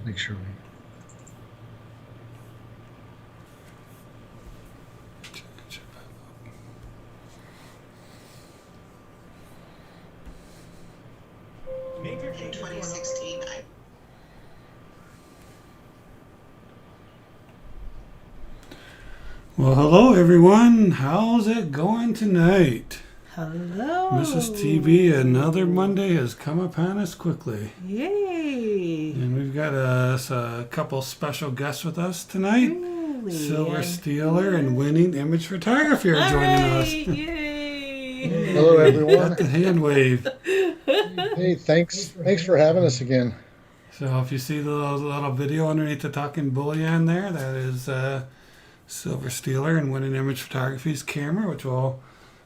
Make sure we. In 2016, Well, hello everyone. How's it going tonight? Hello. Mrs. TB, another Monday has come upon us quickly. Yay. And we've got a couple special guests with us tonight. Really? Silver Steeler and Winning Image Photography are joining us. Yay. Hello, everyone. Got the hand wave. Hey, thanks for having us again. So if you see the little video underneath the Talking Bullion there, that is Silver Steeler and Winning Image Photography's camera, which we'll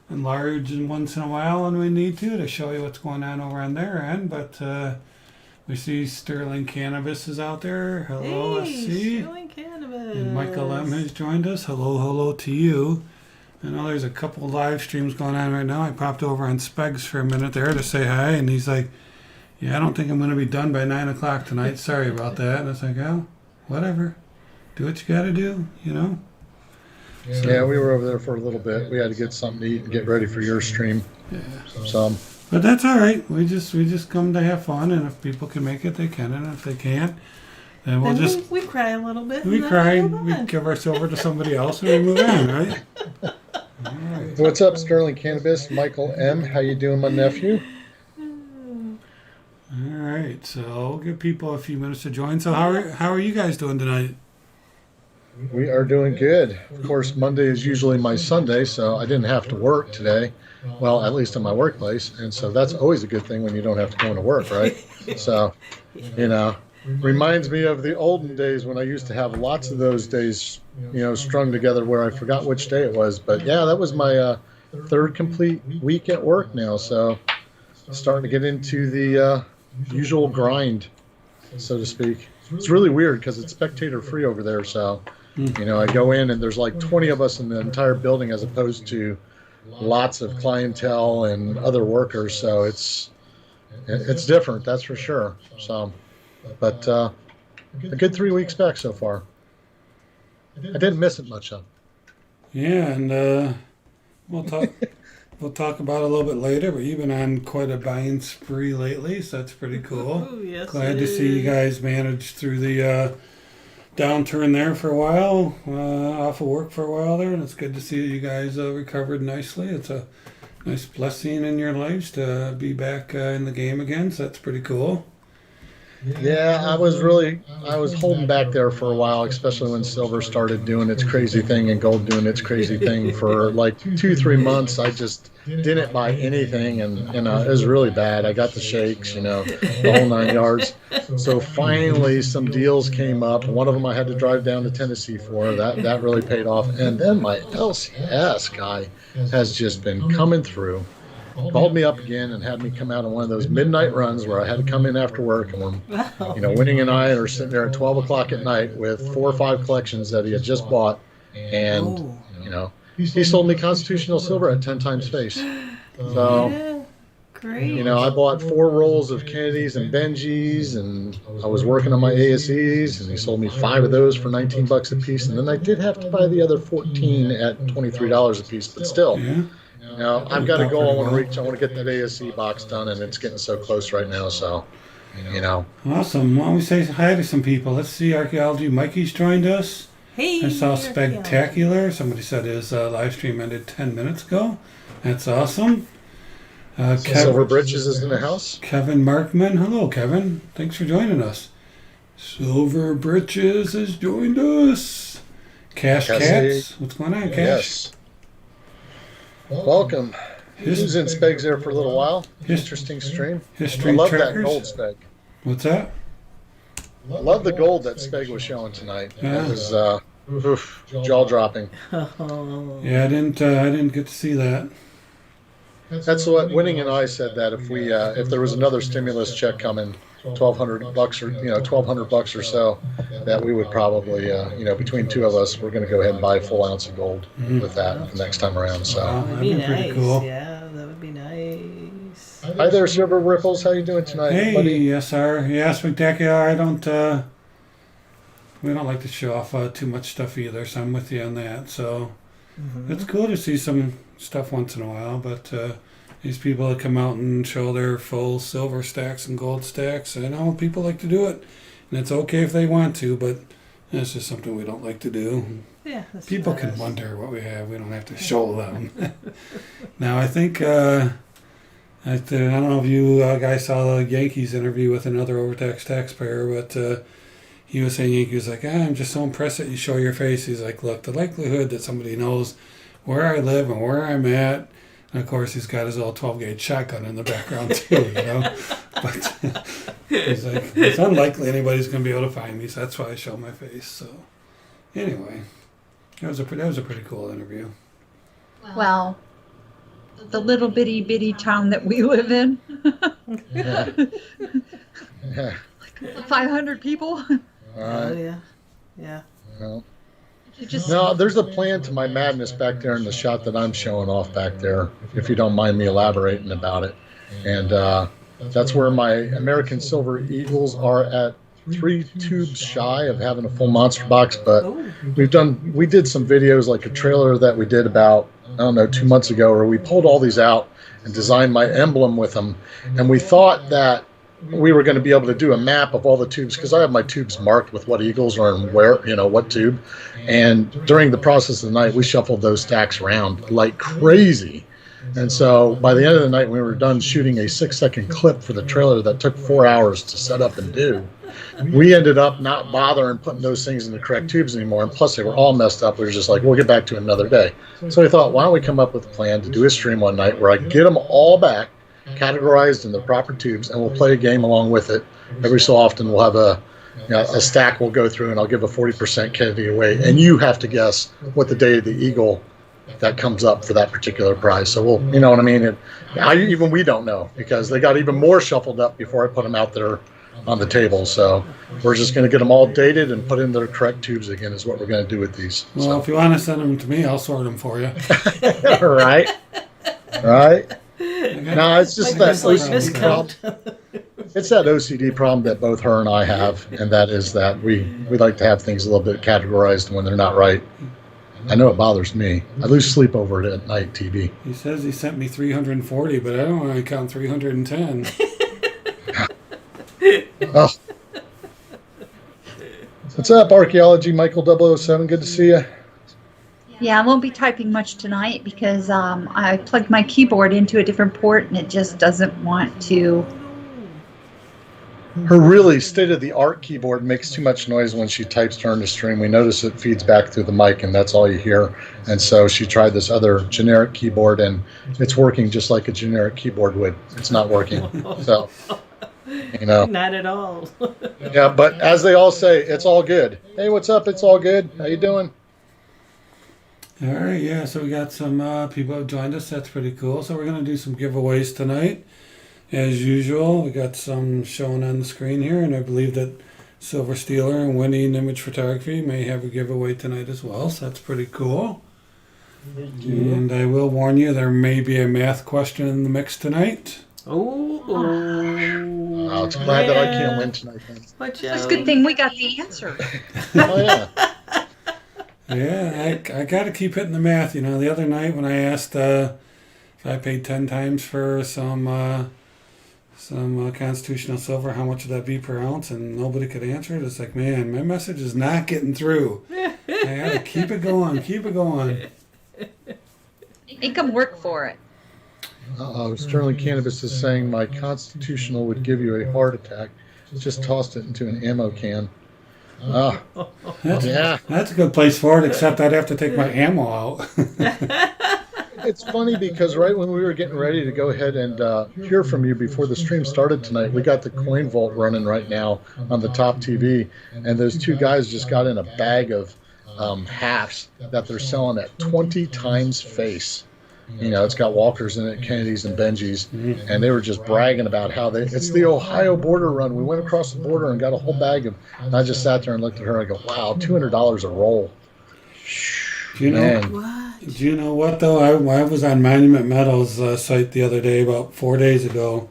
enlarge once in a while when we need to show you what's going on over on their end. But we see Sterling Cannabis is out there. Hello, Hey, SC. Sterling Cannabis. And Michael M has joined us. Hello to you. I know there's a couple live streams going on right now. I popped over on Spegs for a minute there to say hi, and he's like, yeah, I don't think I'm going to be done by 9 o'clock tonight. Sorry about that. And it's like, oh, whatever. Do what you got to do, you know? Yeah, we were over there for a little bit. We had to get something to eat and get ready for your stream. Yeah. So, But that's all right. We just come to have fun, and if people can make it, they can, and if they can't, then we'll Then just we cry a little bit. we and then cry, move we on. give our silver to somebody else, and we move on, right? All right. what's up, Sterling Cannabis? Michael M. How you doing, my nephew? All right. So we'll give people a few minutes to join. So how are you guys doing tonight? We are doing good. Of course, Monday is usually my Sunday, so I didn't have to work today. Well, at least in my workplace, and so that's always a good thing when you don't have to go into work, right? So, reminds me of the olden days when I used to have lots of those days, strung together where I forgot which day it was. But yeah, that was my third complete week at work now, so starting to get into the usual grind, so to speak. It's really weird because it's spectator free over there, so I go in and there's like 20 of us in the entire building as opposed to lots of clientele and other workers, so it's different, that's for sure. So, but a good 3 weeks back so far. I didn't miss it much though. Yeah, and we'll talk about it a little bit later. But you've been on quite a buying spree lately, so that's pretty cool. Ooh, yes, Glad it to see you is. guys manage through the downturn there for a while, off of work for a while there, and it's good to see that you guys recovered nicely. It's a nice blessing in your lives to be back in the game again, so that's pretty cool. Yeah, I was holding back there for a while, especially when silver started doing its crazy thing and gold doing its crazy thing for like 2-3 months. I just didn't buy anything, and it was really bad. I got the shakes, the whole 9 yards. So finally, some deals came up. One of them I had to drive down to Tennessee for. That really paid off. And then my LCS guy has just been coming through. Called me up again and had me come out on one of those midnight runs where I had to come in after work, and when Winning and I are sitting there at 12 o'clock at night with 4 or 5 collections that he had just bought, and he sold me constitutional silver at 10 times face. So Yeah, great. I bought 4 rolls of Kennedys and Benjis, and I was working on my ASEs, and he sold me 5 of those for $19 a piece, and then I did have to buy the other 14 at $23 a piece, but still. Yeah. I've got a goal I want to reach. I want to get that ASC box done, and it's getting so close right now. So, Awesome. Why don't we say hi to some people? Let's see. Archaeology Mikey's joined us. Hey, I saw Archaeology. Spectacular. Somebody said his live stream ended 10 minutes ago. That's awesome. Silver Britches is in the house. Kevin Markman. Hello, Kevin. Thanks for joining us. Silver Britches has joined us. Cash Cassie. Cats. What's going on, Cash? Yes. Welcome. He was in Spegs there for a little while. Interesting stream. History I love trackers. that gold Speg. What's that? I love the gold that Speg was showing tonight. Yeah. It was jaw dropping. Oh. Yeah, I didn't get to see that. That's what Winning and I said, that if there was another stimulus check coming, $1,200 or $1,200 or so, that we would probably between two of us, we're going to go ahead and buy a full ounce of gold with that the next time around. So That'd That'd be be pretty nice. cool. Yeah, that would be nice. Hi there, Silver Ripples. How you doing tonight, Hey, buddy? yes, sir. Yeah, spectacular. I don't. We don't like to show off too much stuff either, so I'm with you on that. So it's cool to see some stuff once in a while, but these people that come out and show their full silver stacks and gold stacks, I know people like to do it, and it's okay if they want to, but that's just something we don't like to do. Yeah. That's People can wonder what we have. We don't have to show them. Now, I think, I don't know if you guys saw the Yankees interview with another overtaxed taxpayer, but he was saying, he was like, I'm just so impressed that you show your face. He's like, look, the likelihood that somebody knows where I live and where I'm at, and of course, he's got his old 12-gauge shotgun in the background too, you know. But he's like, it's unlikely anybody's going to be able to find me, so that's why I show my face. So anyway, that was a pretty cool interview. Well, the little bitty town that we live in, Yeah. Yeah. 500 people. All Oh right. yeah. Yeah. Well, You just no, there's a plan to my madness back there in the shot that I'm showing off back there, if you don't mind me elaborating about it. And that's where my American Silver Eagles are at 3 tubes shy of having a full monster box. But Oh. we did some videos, like a trailer that we did about, I don't know, 2 months ago, where we pulled all these out and designed my emblem with them. And we thought that we were going to be able to do a map of all the tubes, because I have my tubes marked with what eagles are in where, what tube. And during the process of the night, we shuffled those stacks around like crazy. And so by the end of the night, we were done shooting a 6-second clip for the trailer that took 4 hours to set up and do. We ended up not bothering putting those things in the correct tubes anymore. And plus, they were all messed up. We were just like, we'll get back to it another day. So we thought, why don't we come up with a plan to do a stream one night where I get them all back, categorized in the proper tubes, and we'll play a game along with it. Every so often, we'll have a stack we'll go through, and I'll give a 40% Kennedy away. And you have to guess what the day of the eagle that comes up for that particular prize. So we'll, you know what I mean? Even we don't know, because they got even more shuffled up before I put them out there on the table. So we're just going to get them all dated and put in their correct tubes again, is what we're going to do with these. Well, if you want to send them to me, I'll sort them for you. So. Right. No, it's just that Like OCD problem. miscount. It's that OCD problem that both her and I have, and that is that we like to have things a little bit categorized when they're not right. I know it bothers me. I lose sleep over it at night, TV. He says he sent me 340, but I don't want to count 310. Oh. What's up, Archaeology Michael 007? Good to see you. Yeah, I won't be typing much tonight because I plugged my keyboard into a different port and it just doesn't want to. Her really state-of-the-art keyboard makes too much noise when she types during the stream. We notice it feeds back through the mic, and that's all you hear. And so she tried this other generic keyboard, and it's working just like a generic keyboard would. It's not working. So, Not at all. Yeah, but as they all say, it's all good. Hey, what's up? It's all good. How you doing? All right, yeah, so we got some people have joined us. That's pretty cool. So we're going to do some giveaways tonight. As usual, we got some showing on the screen here, and I believe that Silver Stealer and Winning Image Photography may have a giveaway tonight as well, so that's pretty cool. And I will warn you, there may be a math question in the mix tonight. Oh. Oh, it's glad that I can't win tonight, then. Watch It's a out. good thing we got the answer. Oh, yeah. Yeah, I got to keep hitting the math. The other night when I asked if I paid 10 times for some constitutional silver, how much would that be per ounce? And nobody could answer it. It's like, man, my message is not getting through. I got to keep it going, keep it going. Make them work for it. Uh-oh, Sterling Cannabis is saying my constitutional would give you a heart attack. Just tossed it into an ammo can. Oh, yeah. That's a good place for it, except I'd have to take my ammo out. It's funny because right when we were getting ready to go ahead and hear from you before the stream started tonight, we got the coin vault running right now on the top TV, and those two guys just got in a bag of halves that they're selling at 20 times face. It's got Walkers in it, Kennedys and Benjis, and they were just bragging about how it's the Ohio border run. We went across the border and got a whole bag of, and I just sat there and looked at her and I go, wow, $200 a roll. Do you know? Man. What? Do you know what though? I was on Monument Metals site the other day, about 4 days ago,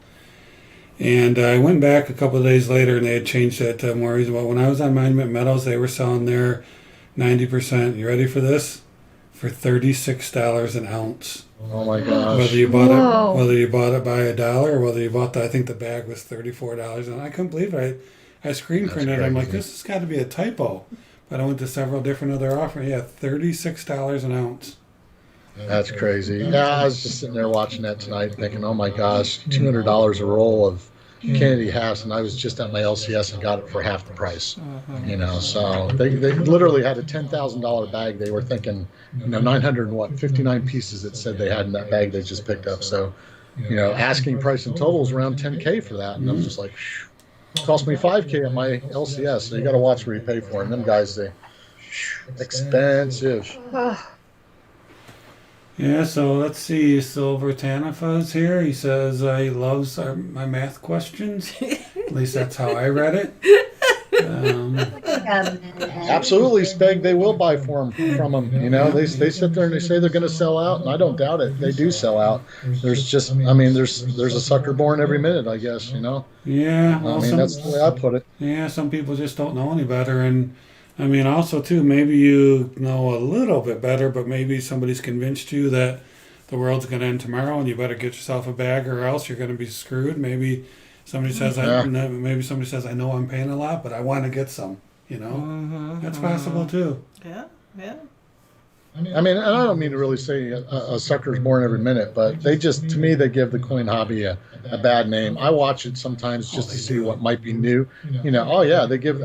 And I went back a couple of days later, and they had changed that to more reasonable. When I was on Monument Metals, they were selling their 90%. You ready for this? For $36 an ounce. Oh my gosh. Whether you Whoa. bought it by $1 or whether you bought I think the bag was $34, and I couldn't believe it. I screen That's printed it. I'm like, crazy. this has got to be a typo. But I went to several different other offers. Yeah, $36 an ounce. That's crazy. Yeah, I was just sitting there watching that tonight thinking, oh my gosh, $200 a roll of Kennedy Hass, and I was just at my LCS and got it for half the price. So they literally had a $10,000 bag. They were thinking, 959 pieces it said they had in that bag they just picked up. So, asking price in total is around 10K for that. And I'm just like, cost me 5K at my LCS. So you got to watch where you pay for them. Them guys, expensive. Yeah, so let's see. Silver Tanifa's here. He says he loves my math questions. At least that's how I read it. Absolutely, Speg. They will buy from them. They sit there and they say they're going to sell out, and I don't doubt it. They do sell out. There's a sucker born every minute, I guess. Yeah, well, That's the way I put it. Yeah, some people just don't know any better, and also too, maybe you know a little bit better, but maybe somebody's convinced you that the world's going to end tomorrow, and you better get yourself a bag, or else you're going to be screwed. Maybe somebody says, I know I'm paying a lot, but I want to get some. That's possible too. Yeah. And I don't mean to really say a sucker's born every minute, but to me, they give the coin hobby a bad name. I watch it sometimes just to see what might be new. They give,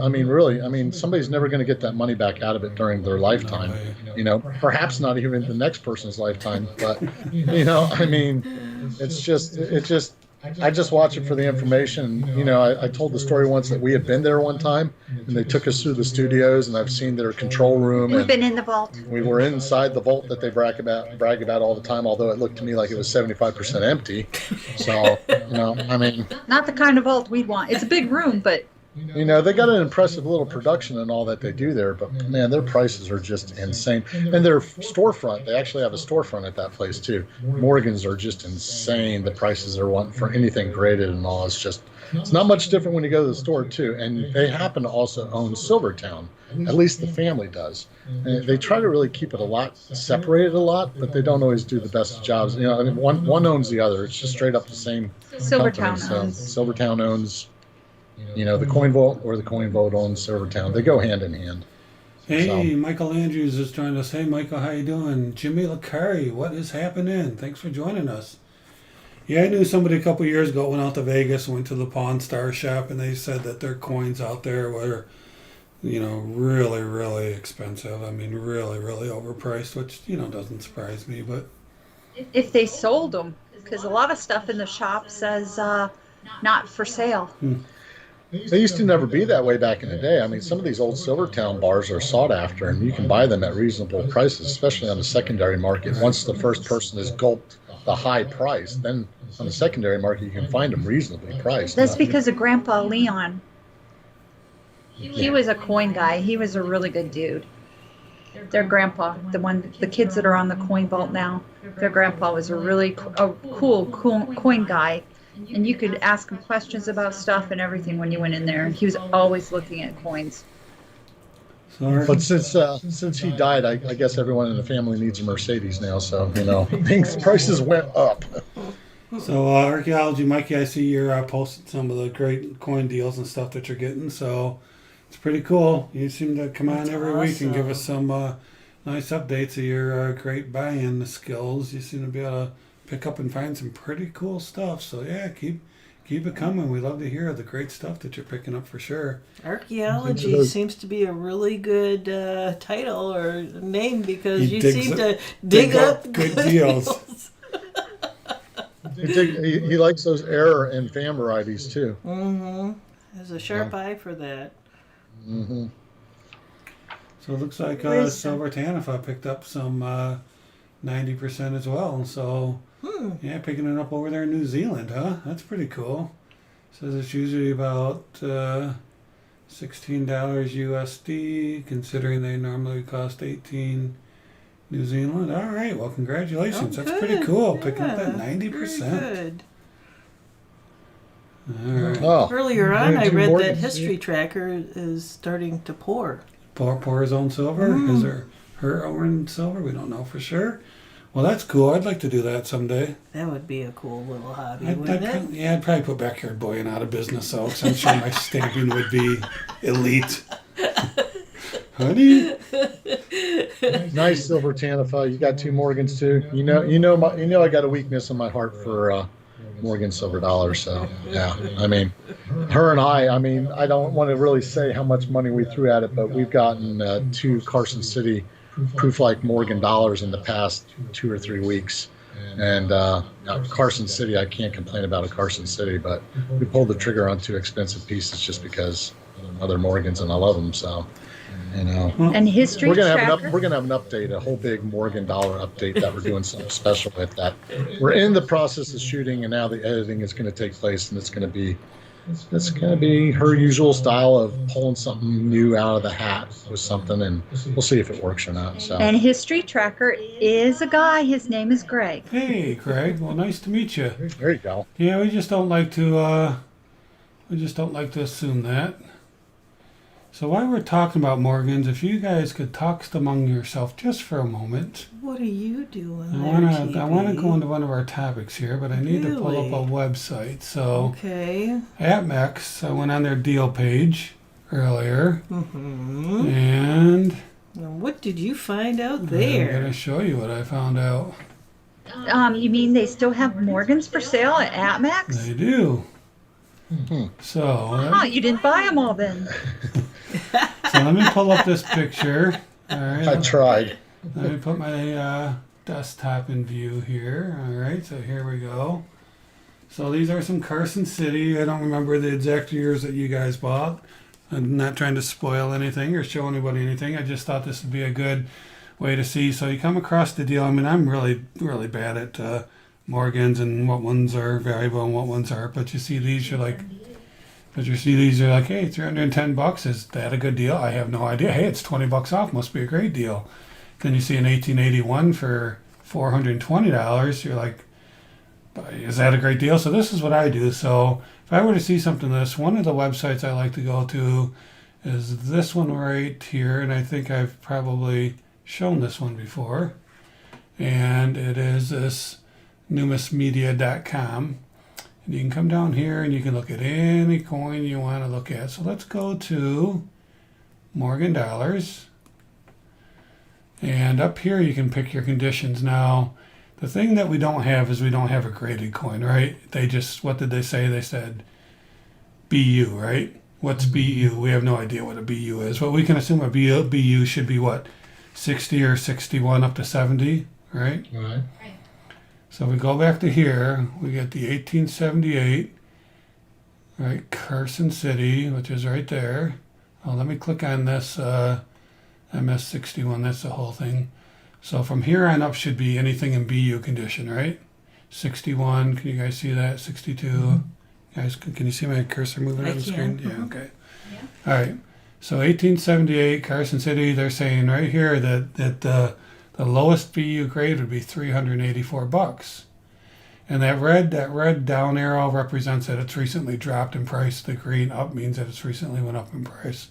somebody's never going to get that money back out of it during their lifetime. Perhaps not even the next person's lifetime, but, I just watch it for the information. I told the story once that we had been there one time, and they took us through the studios, and I've seen their control room. We've And been in the vault. we were inside the vault that they brag about all the time, although it looked to me like it was 75% empty. So, Not the kind of vault we want. It's a big room, but they got an impressive little production and all that they do there, but man, their prices are just insane. And their storefront, they actually have a storefront at that place too. Morgan's are just insane. The prices they're wanting for anything graded and all. It's not much different when you go to the store too. And they happen to also own Silvertown. At least the family does. And they try to really keep it separated a lot, but they don't always do the best jobs. One owns the other. It's just straight up the same Silvertown company. owns. So Silvertown owns the Coin Vault, or the Coin Vault owns Silvertown. They go hand in hand. Hey, Michael Andrews is joining us. Hey, Michael, how you doing? Jimmy Licari, what is happening? Thanks for joining us. Yeah, I knew somebody a couple years ago went out to Vegas and went to the Pawn Star shop, and they said that their coins out there were, really, really expensive. Really, really overpriced, which, doesn't surprise me. But if they sold them, because a lot of stuff in the shop says not for sale. They used to never be that way back in the day. Some of these old Silvertown bars are sought after, and you can buy them at reasonable prices, especially on the secondary market. Once the first person has gulped the high price, then on the secondary market you can find them reasonably priced. That's because of Grandpa Leon. He was a coin guy. He was a really good dude. Their grandpa, the kids that are on the coin vault now, their grandpa was a really cool coin guy. And you could ask him questions about stuff and everything when you went in there. And he was always looking at coins. But since he died, I guess everyone in the family needs a Mercedes now. So, things prices went up. So, Archaeology, Mikey, I see you're posting some of the great coin deals and stuff that you're getting. So, it's pretty cool. You seem to come on every week and give us some nice updates of your great buy-in skills. You seem to be able to pick up and find some pretty cool stuff. So, yeah, keep it coming. We love to hear the great stuff that you're picking up for sure. Archaeology seems to be a really good title or name, because you seem to dig up good deals. He likes those error and fan varieties too. There's a sharp eye for that. So it looks like Silver Tanifa picked up some 90% as well. So yeah, picking it up over there in New Zealand, huh? That's pretty cool. Says it's usually about $16 USD, considering they normally cost $18 New Zealand. All right, well, congratulations. That's pretty cool, picking up that 90%. Very good. All right. Oh, Earlier on, I 22 read that mortgages. history tracker is starting to pour. Pour his own silver. Is there her own silver? We don't know for sure. Well, that's cool. I'd like to do that someday. That would be a cool little hobby, wouldn't it? Yeah, I'd probably put Backyard Bullion out of business, though, because I'm sure my stamping would be elite. Honey? Nice silver Tanifa. You got 2 Morgans too. You know, I got a weakness in my heart for Morgan silver dollars. So yeah, I mean, her and I mean, I don't want to really say how much money we threw at it, but we've gotten 2 Carson City proof like Morgan dollars in the past 2 or 3 weeks. And Carson City, I can't complain about a Carson City, but we pulled the trigger on 2 expensive pieces just because other Morgans and I love them. So, you know, And history we're gonna tracker. have an update, a whole big Morgan dollar update that we're doing something special with. That we're in the process of shooting, and now the editing is going to take place, and it's going to be her usual style of pulling something new out of the hat with something, and we'll see if it works or not. So. And history tracker is a guy. His name is Greg. Hey, Craig. Well, nice to meet you. There you go. Yeah, we just don't like to assume that. So while we're talking about Morgans, if you guys could talk among yourself just for a moment. What are you doing I want to go into one of our topics here, but I need to pull up a website. So Okay. at Mex, I went on their deal page earlier, Mm-hmm. and What did you find out I'm there? going to show you what I found out. You mean they still have Morgans for sale at Atmax? They do. Mhm. So, You didn't buy them all then. so let me pull up this picture. All right. I tried. Let me put my desktop in view here. All right, so here we go. So these are some Carson City. I don't remember the exact years that you guys bought. I'm not trying to spoil anything or show anybody anything. I just thought this would be a good way to see. So you come across the deal. I mean, I'm really, really bad at Morgans and what ones are valuable and what ones aren't. But you see these, you're like, hey, $310. Is that a good deal? I have no idea. Hey, it's $20 off. Must be a great deal. Then you see an 1881 for $420. You're like, is that a great deal? So this is what I do. So if I were to see something like this, one of the websites I like to go to is this one right here. And I think I've probably shown this one before. And it is this numismedia.com. And you can come down here and you can look at any coin you want to look at. So let's go to Morgan dollars. And up here you can pick your conditions. Now, the thing that we don't have is we don't have a graded coin, right? What did they say? They said BU, right? What's BU? We have no idea what a BU is. But we can assume a BU should be what? 60 or 61 up to 70, right? Right. So we go back to here, we get the 1878, right, Carson City, which is right there. Oh, let me click on this MS61, that's the whole thing. So from here on up should be anything in BU condition, right? 61, can you guys see that? 62. Mm-hmm. Guys, can you see my cursor moving on the screen? Yeah, okay. Yeah. All right, so 1878, Carson City, they're saying right here that the lowest BU grade would be $384. And that red down arrow represents that it's recently dropped in price. The green up means that it's recently went up in price.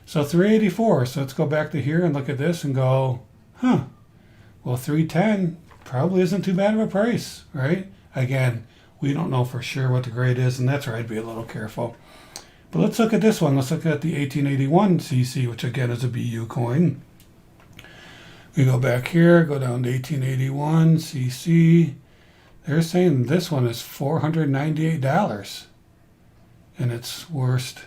So 384. So let's go back to here and look at this and go, well, 310 probably isn't too bad of a price, right? Again, we don't know for sure what the grade is, and that's where I'd be a little careful. But let's look at this one. Let's look at the 1881 CC, which again is a BU coin. We go back here, go down to 1881 CC. They're saying this one is $498 in its worst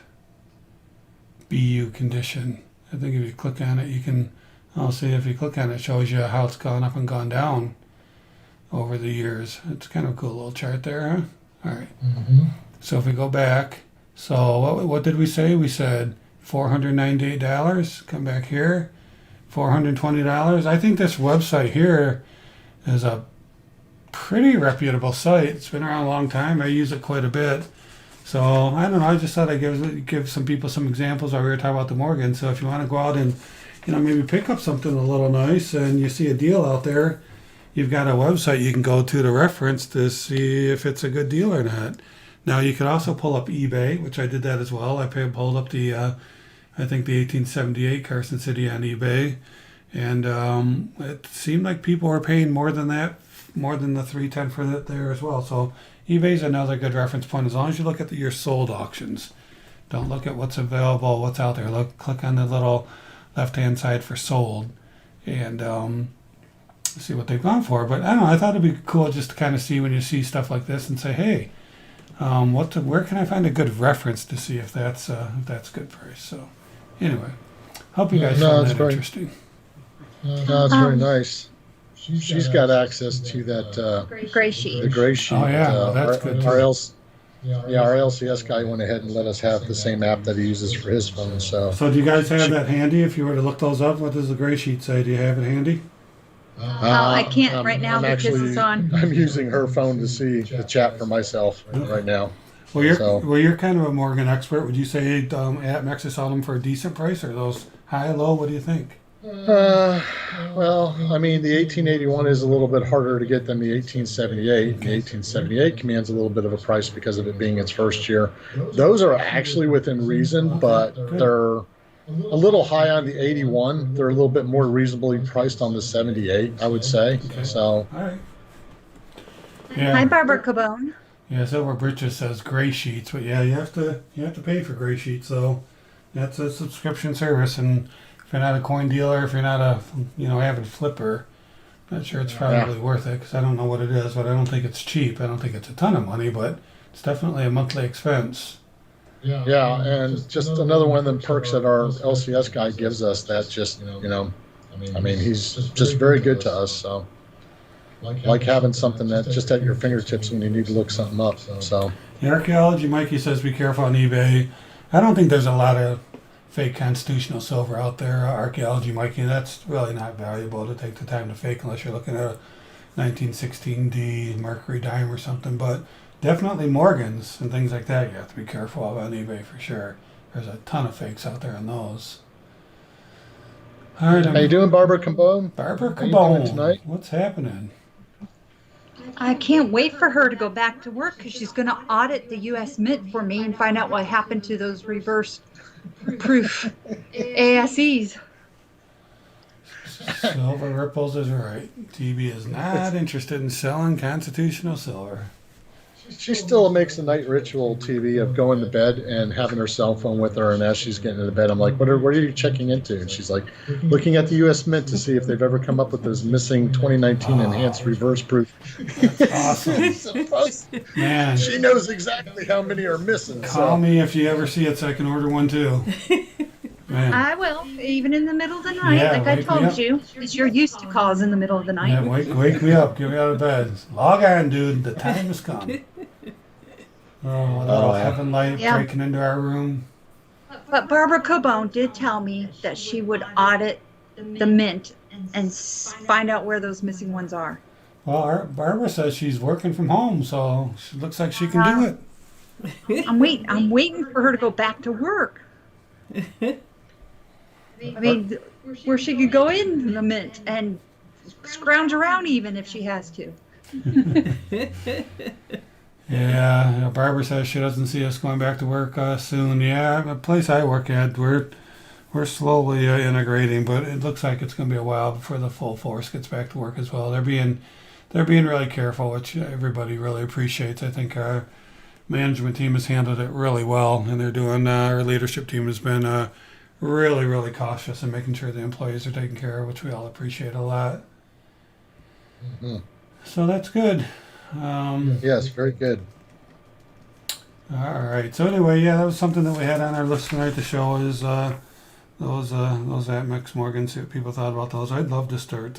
BU condition. I think if you click on it, you can, I'll see if you click on it, it shows you how it's gone up and gone down over the years. It's kind of a cool little chart there, huh? All right. Mm-hmm. So if we go back, so what did we say? We said $498. Come back here. $420. I think this website here is a pretty reputable site. It's been around a long time. I use it quite a bit. So I don't know. I just thought I'd give some people some examples while we were talking about the Morgan. So if you want to go out and maybe pick up something a little nice and you see a deal out there, you've got a website you can go to reference to see if it's a good deal or not. Now you could also pull up eBay, which I did that as well. Pulled up the I think the 1878 Carson City on eBay, and it seemed like people were paying more than that, more than the 310 for that there as well. So eBay's another good reference point as long as you look at your sold auctions. Don't look at what's available, what's out there. Click on the little left-hand side for sold, and see what they've gone for. But I don't know. I thought it'd be cool just to kind of see when you see stuff like this and say, hey, where can I find a good reference to see if that's good price? So anyway, hope you guys found that interesting. No, it's very nice. She's got access to that Gray sheet. the gray sheet. Oh yeah, that's good. Our LCS guy went ahead and let us have the same app that he uses for his phone. So do you guys have that handy? If you were to look those up, what does the gray sheet say? Do you have it handy? I can't right now because it's on. I'm using her phone to see the chat for myself right now. Well, you're kind of a Morgan expert. Would you say AppMex is selling them for a decent price, or those high, low? What do you think? Well, I mean, the 1881 is a little bit harder to get than the 1878. The 1878 commands a little bit of a price because of it being its first year. Those are actually within reason, but they're a little high on the 81. They're a little bit more reasonably priced on the 78, I would say. Okay. So. All right. Yeah. Hi, Barbara Cabone. Yeah, Silver Britches says gray sheets, but yeah, you have to pay for gray sheets. So that's a subscription service, and if you're not a coin dealer, if you're not a avid flipper, I'm not sure it's probably worth it because I don't know what it is, but I don't think it's cheap. I don't think it's a ton of money, but it's definitely a monthly expense. Yeah, and just another one of them perks that our LCS guy gives us that just, I mean, he's just very good to us. So, like having something that's just at your fingertips when you need to look something up. So, The Archaeology Mikey says be careful on eBay. I don't think there's a lot of fake constitutional silver out there. Archaeology Mikey, that's really not valuable to take the time to fake unless you're looking at a 1916D Mercury dime or something. But definitely Morgans and things like that you have to be careful of on eBay for sure. There's a ton of fakes out there on those. All right, how you doing, Barbara Cabone? Barbara How you doing Cabone, tonight? what's happening? I can't wait for her to go back to work because she's going to audit the U.S. Mint for me and find out what happened to those reverse proof ASEs. Silver Ripples is right. TV is not interested in selling constitutional silver. She still makes the night ritual, TV, of going to bed and having her cell phone with her. And as she's getting into bed, I'm like, what are you checking into? And she's like, looking at the U.S. Mint to see if they've ever come up with those missing 2019 enhanced reverse proof. Awesome. Man. She knows exactly how many are missing. Call me if you ever see it so I can order one too. Man. I will, even in the middle of the night, Yeah, like I wake me told up. you, because you're used to calls in the middle of the night. Yeah, wake me up. Get me out of bed. Log on, dude. The time has come. Oh, a little heaven light breaking into our room. But Barbara Cabone did tell me that she would audit the mint and find out where those missing ones are. Well, Barbara says she's working from home, so she looks like she can do it. I'm waiting for her to go back to work. I mean, where she could go in the mint and scrounge around even if she has to. Yeah, Barbara says she doesn't see us going back to work soon. Yeah, the place I work at, we're slowly integrating, but it looks like it's going to be a while before the full force gets back to work as well. They're being really careful, which everybody really appreciates. I think our management team has handled it really well, and they're doing. Our leadership team has been really, really cautious in making sure the employees are taken care of, which we all appreciate a lot. Mm-hmm. So that's good. Yes, very good. All right. So anyway, yeah, that was something that we had on our list tonight to show is those AppMex Morgans. See what people thought about those. I'd love to start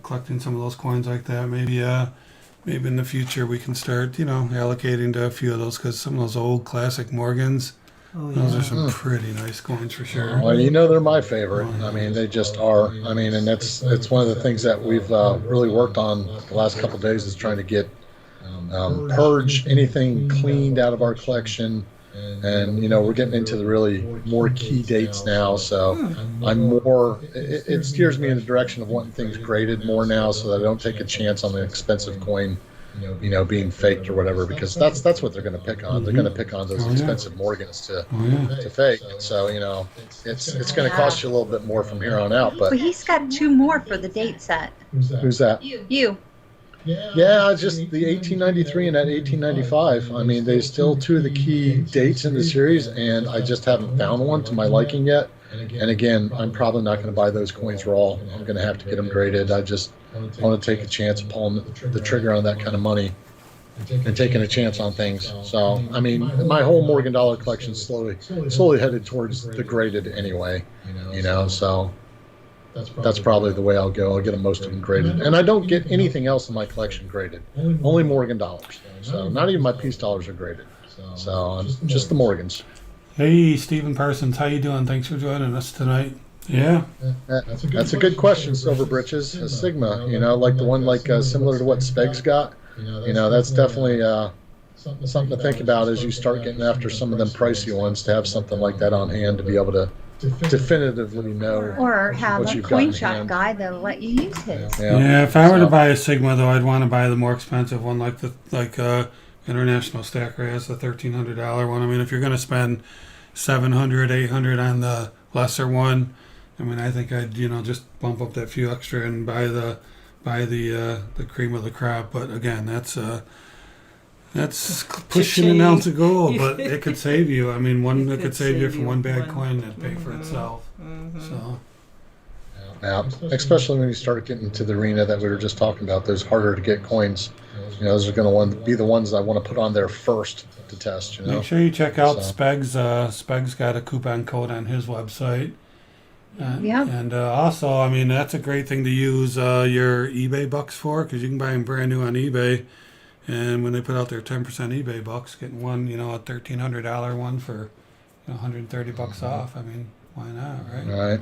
collecting some of those coins like that. Maybe in the future we can start allocating to a few of those because some of those old classic Morgans. Oh, yeah. Those are some pretty nice coins for sure. Well, they're my favorite. I mean, they just are. I mean, and it's one of the things that we've really worked on the last couple of days is trying to get purge anything cleaned out of our collection. And, we're getting into the really more key dates now. So I'm more, it steers me in the direction of wanting things graded more now so that I don't take a chance on the expensive coin being faked or whatever, because that's what they're going to pick on. They're going to pick on those expensive Morgans to fake. So it's going to cost you a little bit more from here on out. But he's got 2 more for the date set. Who's that? You. Yeah, just the 1893 and that 1895. I mean, they still 2 of the key dates in the series, and I just haven't found one to my liking yet. And again, I'm probably not going to buy those coins raw. I'm going to have to get them graded. I just want to take a chance of pulling the trigger on that kind of money and taking a chance on things. So, I mean, my whole Morgan dollar collection is slowly headed towards the graded anyway. So that's probably the way I'll go. I'll get most of them graded, and I don't get anything else in my collection graded. Only Morgan dollars. So not even my peace dollars are graded. So just the Morgans. Hey, Stephen Parsons, how you doing? Thanks for joining us tonight. Yeah, that's a good question. Silver Britches, a Sigma. Like the one similar to what Speg's got. That's definitely something to think about as you start getting after some of them pricey ones. To have something like that on hand to be able to definitively know, or have what a you've got coin in shop hand. guy that'll let you use his. Yeah. If I were to buy a Sigma, though, I'd want to buy the more expensive one, like International Stacker has the $1,300 one. I mean, if you're going to spend $700, $800 on the lesser one, I mean, I think I'd just bump up that few extra and buy the cream of the crop. But again, that's pushing an ounce of gold, but it could save you. I mean, it could save you from one bad coin that'd pay for itself. So. Yeah, especially when you start getting to the arena that we were just talking about, those harder to get coins. Those are going to be the ones I want to put on there first to test. Make sure you check out Speg's. Speg's got a coupon code on his website. And also, I mean, that's a great thing to use your eBay bucks for, because you can buy them brand new on eBay. And when they put out their 10% eBay bucks, getting one, a $1,300 one for $130 off. I mean, why not, right? Right.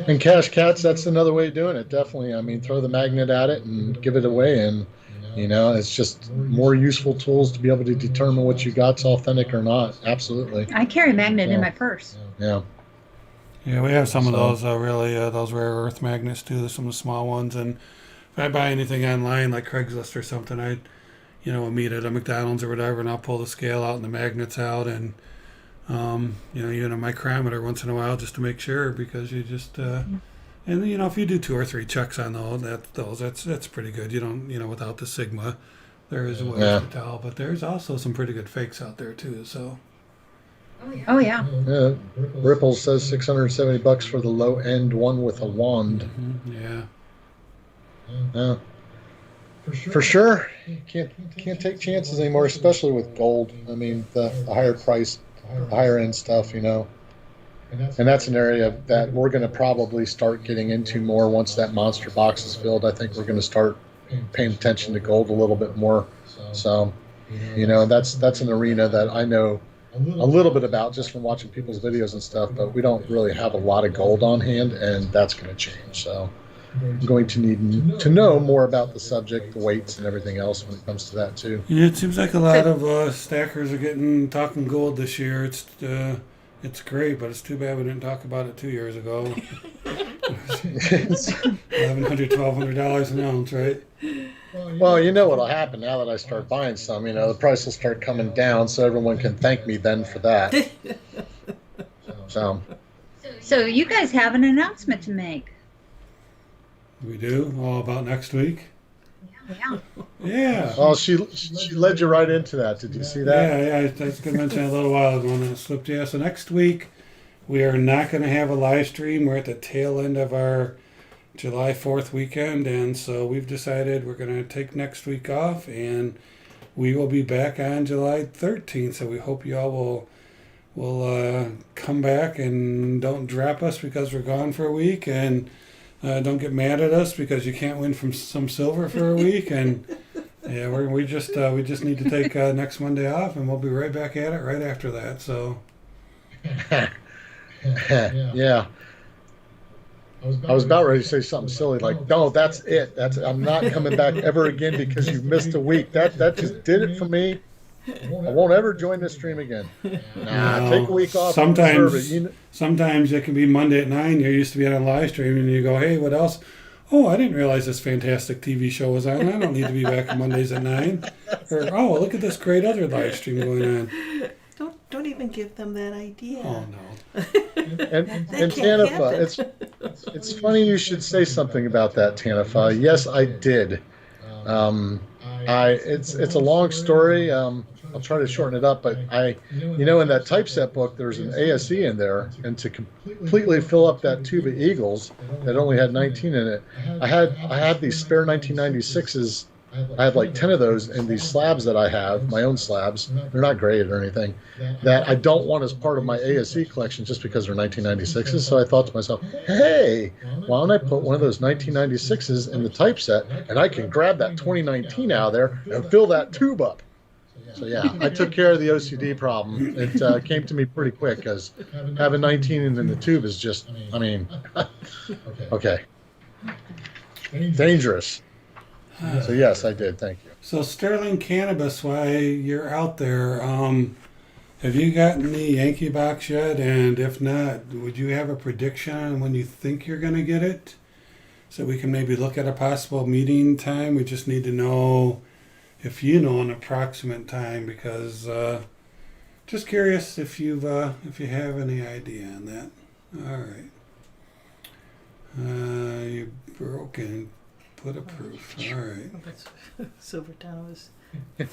And Cash Cats, that's another way of doing it. Definitely. I mean, throw the magnet at it and give it away. And, it's just more useful tools to be able to determine what you got's authentic or not. Absolutely. I carry a magnet in my purse. Yeah. Yeah, we have some of those those rare earth magnets too. There's some of the small ones. And if I buy anything online like Craigslist or something, I'll meet at a McDonald's or whatever, and I'll pull the scale out and the magnets out, and even a micrometer once in a while just to make sure, because you just and if you do 2 or 3 checks on that's pretty good. You don't without the Sigma, there is a way to tell, but there's also some pretty good fakes out there too. So. Oh yeah. Yeah. Ripple says $670 for the low end one with a wand. Mm-hmm. Yeah. Yeah. For sure, you can't take chances anymore, especially with gold. I mean, the higher price, the higher end stuff, and that's an area that we're going to probably start getting into more once that monster box is filled. I think we're going to start paying attention to gold a little bit more. So, that's an arena that I know a little bit about just from watching people's videos and stuff, but we don't really have a lot of gold on hand, and that's going to change. So I'm going to need to know more about the subject, the weights, and everything else when it comes to that too. Yeah, it seems like a lot of stackers are getting talking gold this year. It's great, but it's too bad we didn't talk about it 2 years ago. $1,100, $1,200 an ounce, right? Well, you know what'll happen now that I start buying some. The price will start coming down, so everyone can thank me then for that. So you guys have an announcement to make. We do? All about next week? Yeah. Yeah. Well, she led you right into that. Did you see that? Yeah. I was going to mention it a little while ago, and then it slipped. Yeah, so next week we are not going to have a live stream. We're at the tail end of our July 4th weekend, and so we've decided we're going to take next week off, and we will be back on July 13th. So we hope you all will come back and don't drop us because we're gone for a week, and don't get mad at us because you can't win from some silver for a week. And yeah, we just need to take next Monday off, and we'll be right back at it right after that. So yeah. I was about ready to say something silly like, "No, that's it. I'm not coming back ever again because you missed a week." That just did it for me. I won't ever join this stream again. Nah, take a week off. Sometimes it can be Monday at 9. You're used to being on live stream, and you go, "Hey, what else? oh, I didn't realize this fantastic TV show was on. I don't need to be back on Mondays at 9. Or, oh, look at this great other live stream going on. Don't even give them that idea. Oh, no. And That can't Tanifa, happen. it's funny you should say something about that, Tanifa. Yes, I did. It's a long story. I'll try to shorten it up, but in that typeset book, there's an ASE in there, and to completely fill up that tube of Eagles that only had 19 in it, I had these spare 1996s. I had like 10 of those in these slabs that I have, my own slabs. They're not graded or anything, that I don't want as part of my ASE collection just because they're 1996s. So I thought to myself, hey, why don't I put one of those 1996s in the typeset, and I can grab that 2019 out of there and fill that tube up. So yeah, I took care of the OCD problem. It came to me pretty quick because having 19 in the tube is just, okay, dangerous. So yes, I did. Thank you. So Sterling Cannabis, while you're out there, have you gotten the Yankee box yet? And if not, would you have a prediction on when you think you're going to get it? So we can maybe look at a possible meeting time. We just need to know if you know an approximate time, because just curious if you have any idea on that. All right. You broken. Put a proof. All right. Silvertown was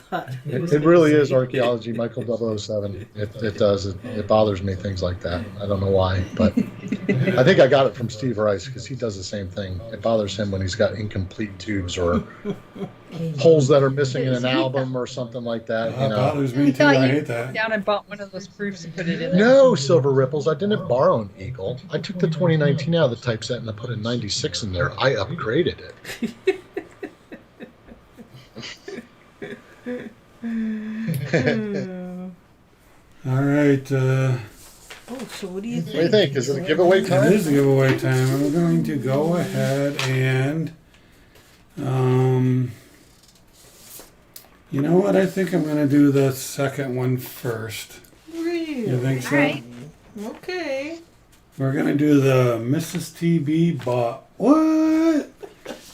thought It really is archaeology, Michael 007. It does. It bothers me, things like that. I don't know why, but I think I got it from Steve Rice because he does the same thing. It bothers him when he's got incomplete tubes or holes that are missing in an album or something like that. That bothers me too. I hate that. Down and bought one of those proofs and put it in there. No, Silver Ripples. I didn't borrow an Eagle. I took the 2019 out of the typeset and I put a 96 in there. I upgraded it. All right. so what do you think? What do you think? Is it a giveaway It time? is a giveaway time. I'm going to go ahead and, you know what? I think I'm going to do the second one first. Really? You think so? All right. Okay. We're going to do the Mrs. TB bought what?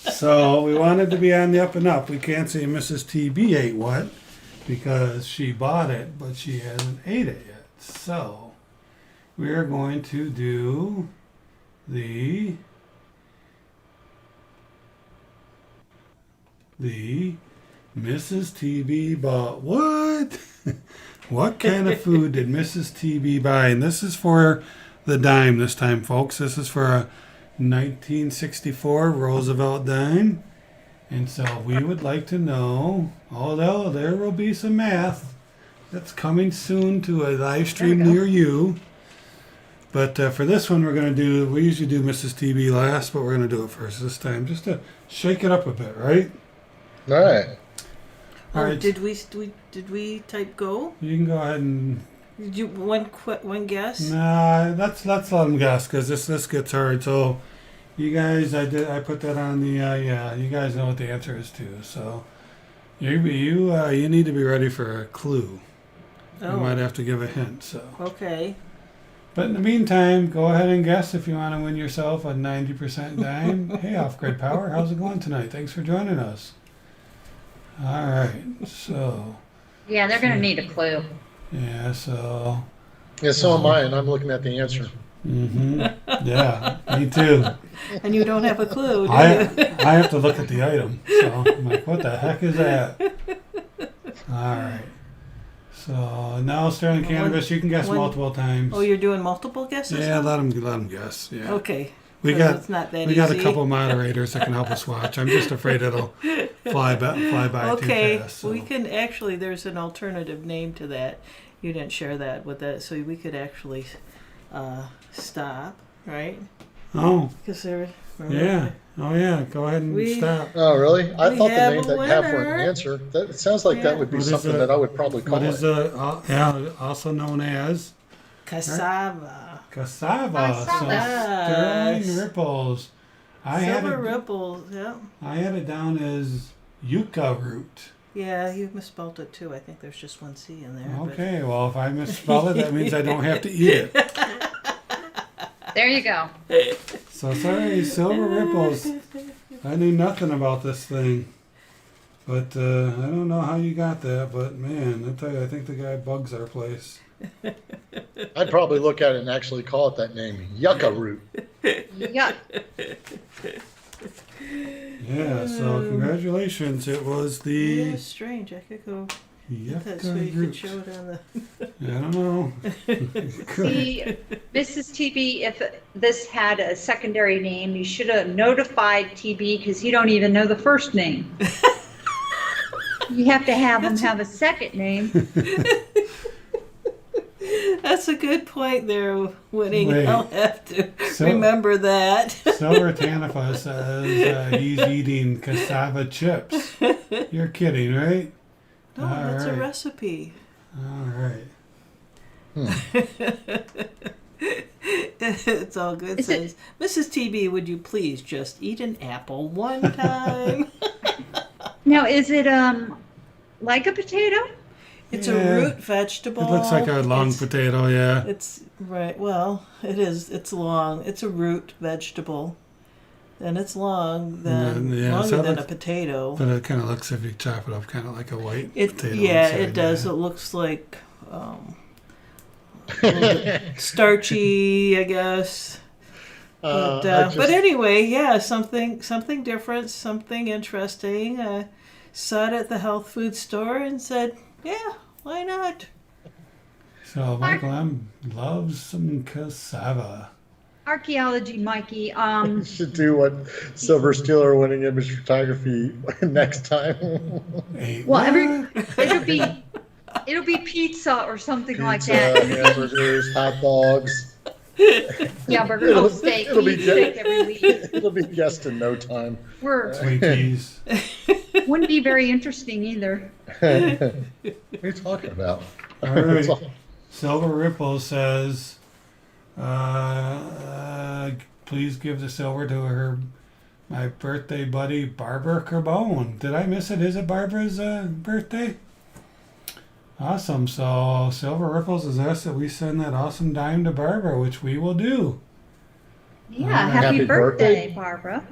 So we wanted to be on the up and up. We can't say Mrs. TB ate what because she bought it, but she hasn't ate it yet. So we're going to do the Mrs. TB bought what? What kind of food did Mrs. TB buy? And this is for the dime this time, folks. This is for a 1964 Roosevelt dime. And so we would like to know, although there will be some math that's coming soon to a live stream near you. But for this one, we usually do Mrs. TB last, but we're going to do it first this time, just to shake it up a bit, right? All right. All right. Did we type go? You can go ahead and... Did you one guess? Nah, let's let them guess, because this gets hard. So, you guys, I put that on the you guys know what the answer is too. So, you need to be ready for a clue. Oh. You might have to give a hint. So, Okay. but in the meantime, go ahead and guess if you want to win yourself a 90% dime. Hey, Off Grid Power, how's it going tonight? Thanks for joining us. All right, so Yeah, they're going to need a clue. yeah, so. Yeah, so am I, and I'm looking at the answer. Yeah, me too. And you don't have a clue, do I you? have to look at the item. So I'm like, what the heck is that? All right. So now Sterling Cannabis, you can guess multiple times. Oh, you're doing multiple guesses? Yeah, now? let them guess. Yeah. Okay. We So got it's not that we got a easy. couple moderators that can help us watch. I'm just afraid it'll fly by Okay, too fast. So. we can actually. There's an alternative name to that. You didn't share that with that, so we could actually stop, right? Oh, Because there. yeah. Oh, yeah. Go ahead and stop. Oh, really? I We thought the have name a that you have for winner. an answer. It sounds like that would be What is something that I would probably call What is it. also known as Cassava. cassava? So Yes. Sterling Ripples. Silver ripples. Yeah. I had it down as yucca root. Yeah, you misspelled it too. I think there's just one C in there. but- Okay, well, if I misspell it, that means I don't have to eat it. There you go. So sorry, Silver Ripples. I knew nothing about this thing. But I don't know how you got that, but man, I tell you, I think the guy bugs our place. I'd probably look at it and actually call it that name, yucca root. Yeah. Yeah, so congratulations. It was the Yeah, strange. I could go. That's yucca where you could root. show it on the. I don't know. See, Mrs. TB, if this had a secondary name, you should have notified TB because he don't even know the first name. You have to have him have a second name. That's a good point there, Winning. Wait. I'll have to So- remember that. Silver Tanifa says he's eating cassava chips. You're kidding, right? No, All that's a right. recipe. All right. It's all good. Is it- Says, Mrs. TB, would you please just eat an apple one time? Now, is it like a potato? It's Yeah. a root vegetable. It looks like a long It's- potato, yeah. It's right. Well, it is. It's long. It's a root vegetable, and it's long. Yeah, Longer so it than a looks- potato. But it kind of looks, if you chop it up, kind of like a white It potato. yeah, inside, it does. yeah. It looks like a little bit starchy, I guess. But anyway, yeah, something different, something interesting. Saw it at the health food store and said, "Yeah, why not?" So Michael M. loves some cassava. Archaeology, Mikey. You should do what Silver Steeler winning image photography next time. Hey, Well, what? it'll be pizza or something like Pizza, that. hamburgers, hot dogs. Yeah, burger, oh, steak. it'll We be eat steak every week. It'll be guessed in no time. Twinkies. Wouldn't be very interesting either. What are you talking about? All right. It's all- Silver Ripple says, please give the silver to my birthday buddy, Barbara Carbone. Did I miss it? Is it Barbara's birthday? Awesome. So Silver Ripples has asked that we send that awesome dime to Barbara, which we will do. Yeah, Alright. happy Happy birthday, birthday. Barbara.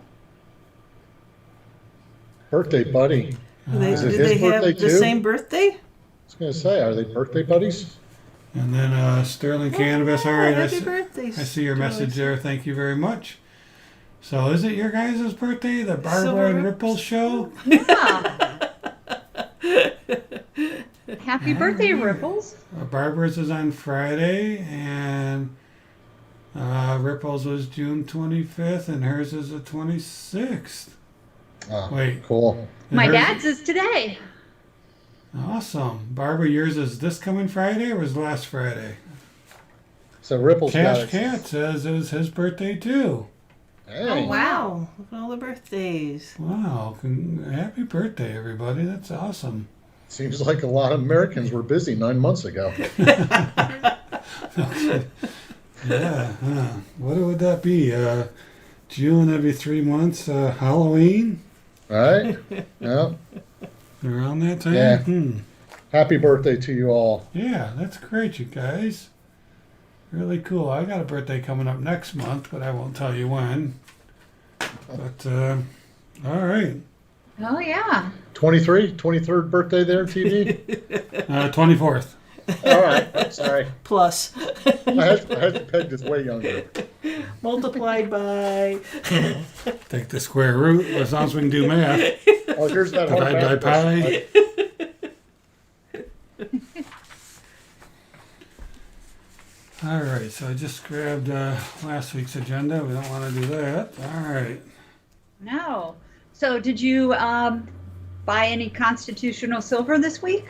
Birthday buddy. Is it Do his they have birthday the too? same birthday? I was going to say, are they birthday buddies? And then Sterling Cannabis. All right, Happy birthday! I see your Stuart. message there. Thank you very much. So is it your guys' birthday? The Barbara Silver and Rip- Ripples show? Yeah. Happy birthday, Ripples. Barbara's is on Friday, and Ripples was June 25th, and hers is the 26th. Oh, Wait. cool. And My hers- dad's is today. Awesome. Barbara, yours is this coming Friday or was last Friday? So Ripple's got Cash it. Cat says it was his birthday too. Hey. Oh wow! Look at all the birthdays. Wow. Happy birthday, everybody. That's awesome. Seems like a lot of Americans were busy 9 months ago. Yeah. What would that be? June every 3 months, Halloween? Right? Yeah. Around that time? Yeah. Happy birthday to you all. Yeah, that's great, you guys. Really cool. I got a birthday coming up next month, but I won't tell you when. But, all right. Oh, yeah. 23rd birthday there, TV? 24th. All right. Sorry. Plus, I had to peg this way younger. multiplied by. Take the square root, as long as we can do math. Oh, here's that whole Divide by math pi. All right, so I just grabbed last week's agenda. We don't want to do that. All right. No. So, did you buy any constitutional silver this week?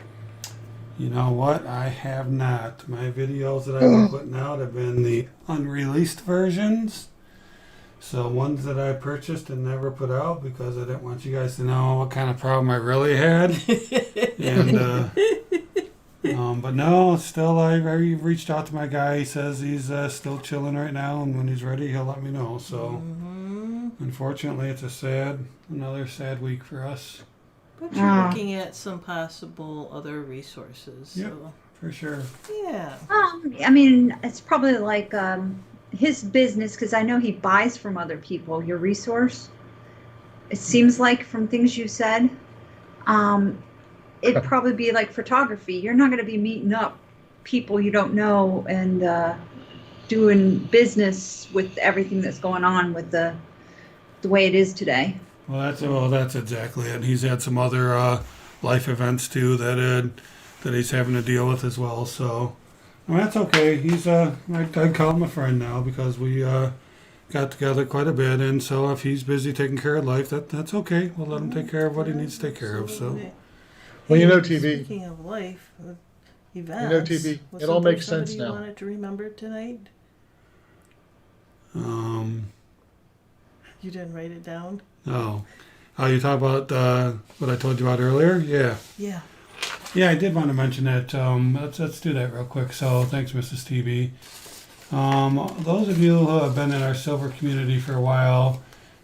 You know what? I have not. My videos that I've been putting out have been the unreleased versions. So ones that I purchased and never put out because I didn't want you guys to know what kind of problem I really had. And but no, still I reached out to my guy. He says he's still chilling right now, and when he's ready, he'll let me know. So unfortunately, it's another sad week for us. But you're looking at some possible other resources. Yep. So, For sure. yeah. I mean, it's probably like his business, because I know he buys from other people, your resource, it seems like from things you said, it'd probably be like photography. You're not going to be meeting up people you don't know and doing business with everything that's going on with the way it is today. Well, that's exactly it. He's had some other life events too that he's having to deal with as well. So well, that's okay. He's I'd call him a friend now because we got together quite a bit, and so if he's busy taking care of life, that's okay. We'll let him take care of what he needs to take care of. So. Well, you know, Hey, TV. Speaking of life, events. You know, TV. was It all there makes sense somebody now. you wanted to remember tonight? You didn't write it down? Oh, you talk about what I told you about earlier? Yeah. Yeah. Yeah, I did want to mention that. Let's do that real quick. So, thanks, Mrs. TB. Those of you who have been in our silver community for a while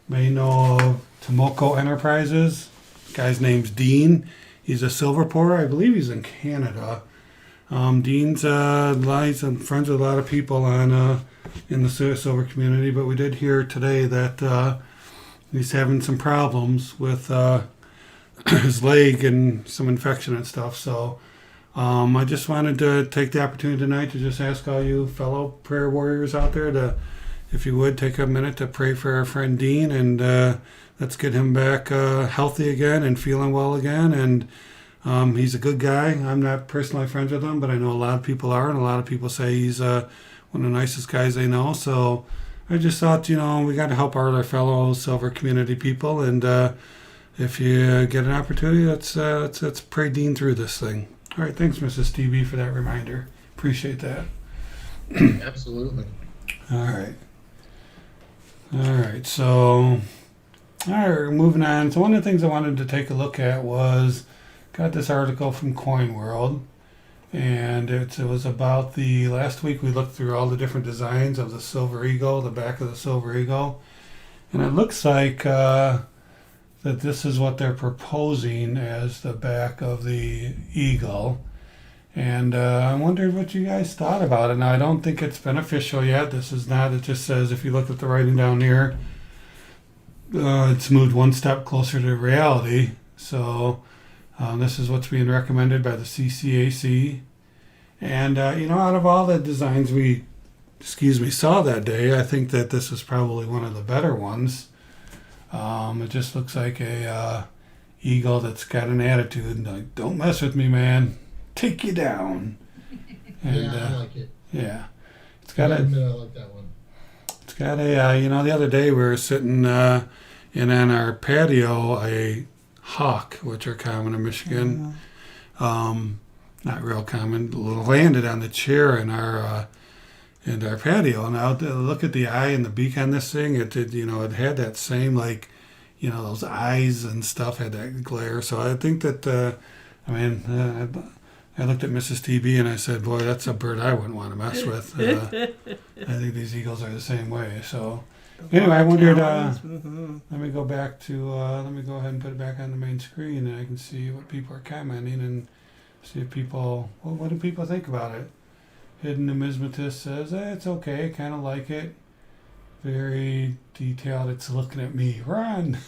may know of Tomoko Enterprises. The guy's name's Dean. He's a silver pourer. I believe he's in Canada. Dean's he's friends with a lot of people on in the silver community, but we did hear today that he's having some problems with his leg and some infection and stuff. So I just wanted to take the opportunity tonight to just ask all you fellow prayer warriors out there to, if you would, take a minute to pray for our friend Dean, and let's get him back healthy again and feeling well again. And he's a good guy. I'm not personally friends with him, but I know a lot of people are, and a lot of people say he's one of the nicest guys they know. So I just thought, we got to help our other fellow silver community people, and if you get an opportunity, let's pray Dean through this thing. All right, thanks, Mrs. TB, for that reminder. Appreciate that. Absolutely. All right. So, moving on. So one of the things I wanted to take a look at was, got this article from Coin World, and it was about the last week we looked through all the different designs of the Silver Eagle, the back of the Silver Eagle, and it looks like that this is what they're proposing as the back of the Eagle. And I wondered what you guys thought about it. Now, I don't think it's been official yet. This is not. It just says, if you look at the writing down here, it's moved one step closer to reality. So this is what's being recommended by the CCAC. And, out of all the designs we saw that day, I think that this is probably one of the better ones. It just looks like a eagle that's got an attitude, like, don't mess with me, man. Take you down. And, I like it. Yeah. It's got I like that one. It's got a, the other day we were sitting in on our patio, a hawk, which are common in Michigan. Not real common. Landed on the chair in our patio. Now look at the eye and the beak on this thing. It did, it had that same, like, those eyes and stuff had that glare. So I think that, I looked at Mrs. TB and I said, boy, that's a bird I wouldn't want to mess with. I think these eagles are the same way. So anyway, I wondered, let me go back to, let me go ahead and put it back on the main screen, and I can see what people are commenting and see if people, what do people think about it? Hidden Numismatist says, it's okay, kind of like it. Very detailed, it's looking at me. Run!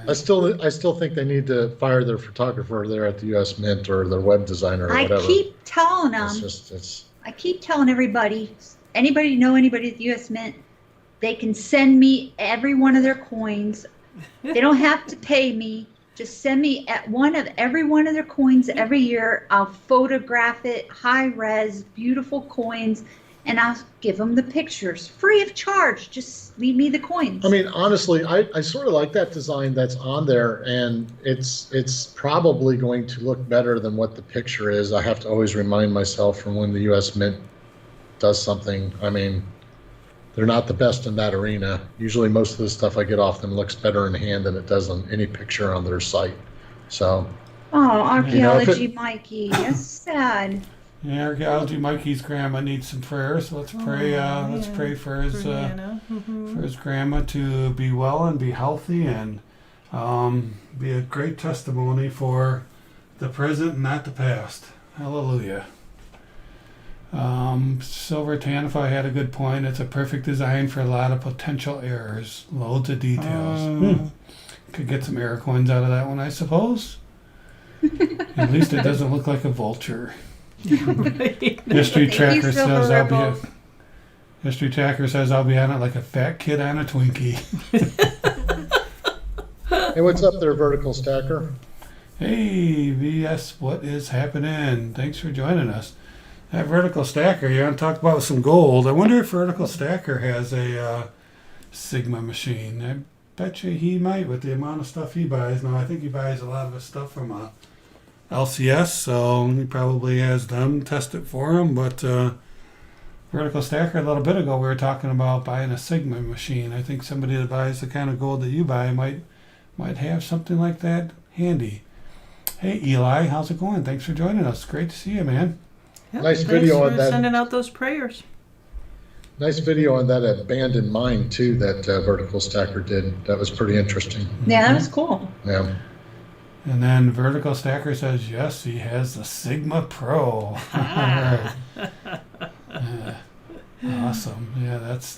I still think they need to fire their photographer there at the U.S. Mint or their web designer or whatever. I keep telling them. I keep telling everybody, anybody know anybody at the U.S. Mint, they can send me every one of their coins. They don't have to pay me. Just send me every one of their coins every year. I'll photograph it, high res, beautiful coins, and I'll give them the pictures free of charge. Just leave me the coins. I mean, honestly, I sort of like that design that's on there, and it's probably going to look better than what the picture is. I have to always remind myself from when the U.S. Mint does something. I mean, they're not the best in that arena. Usually most of the stuff I get off them looks better in hand than it does on any picture on their site. So. Oh, Archaeology Mikey, that's sad. Yeah, Archaeology Mikey's grandma needs some prayers. So let's pray. Let's pray for his for his grandma to be well and be healthy and be a great testimony for the present and not the past. Hallelujah. Silver Tanify had a good point. It's a perfect design for a lot of potential errors. Loads of details. Could get some error coins out of that one, I suppose. At least it doesn't look like a vulture. Right. History Thank you, Tracker Silver says Rebel. History Tracker says I'll be on it like a fat kid on a Twinkie. Hey, what's up there, Vertical Stacker? Hey, VS, what is happening? Thanks for joining us. That Vertical Stacker, you want to talk about some gold? I wonder if Vertical Stacker has a Sigma machine. I bet you he might with the amount of stuff he buys. Now, I think he buys a lot of his stuff from LCS, so he probably has them test it for him. But Vertical Stacker, a little bit ago, we were talking about buying a Sigma machine. I think somebody that buys the kind of gold that you buy might have something like that handy. Hey, Eli, how's it going? Thanks for joining us. Great to see you, man. Yep, Nice thanks video for on that. sending out those prayers. Nice video on that abandoned mine, too, that Vertical Stacker did. That was pretty interesting. Yeah, that was cool. Yeah. And then Vertical Stacker says, yes, he has the Sigma Pro. Alright. Awesome. Yeah, that's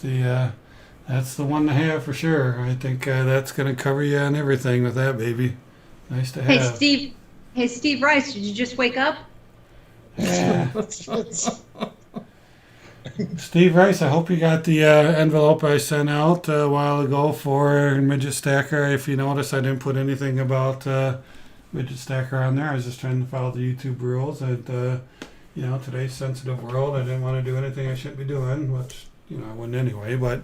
the one to have for sure. I think that's going to cover you on everything with that, baby. Nice to Hey, have. Steve. Hey, Steve Rice, did you just wake up? Yeah. Steve Rice, I hope you got the envelope I sent out a while ago for Midget Stacker. If you notice, I didn't put anything about Midget Stacker on there. I was just trying to follow the YouTube rules. And, today's sensitive world, I didn't want to do anything I shouldn't be doing, which, I wouldn't anyway. But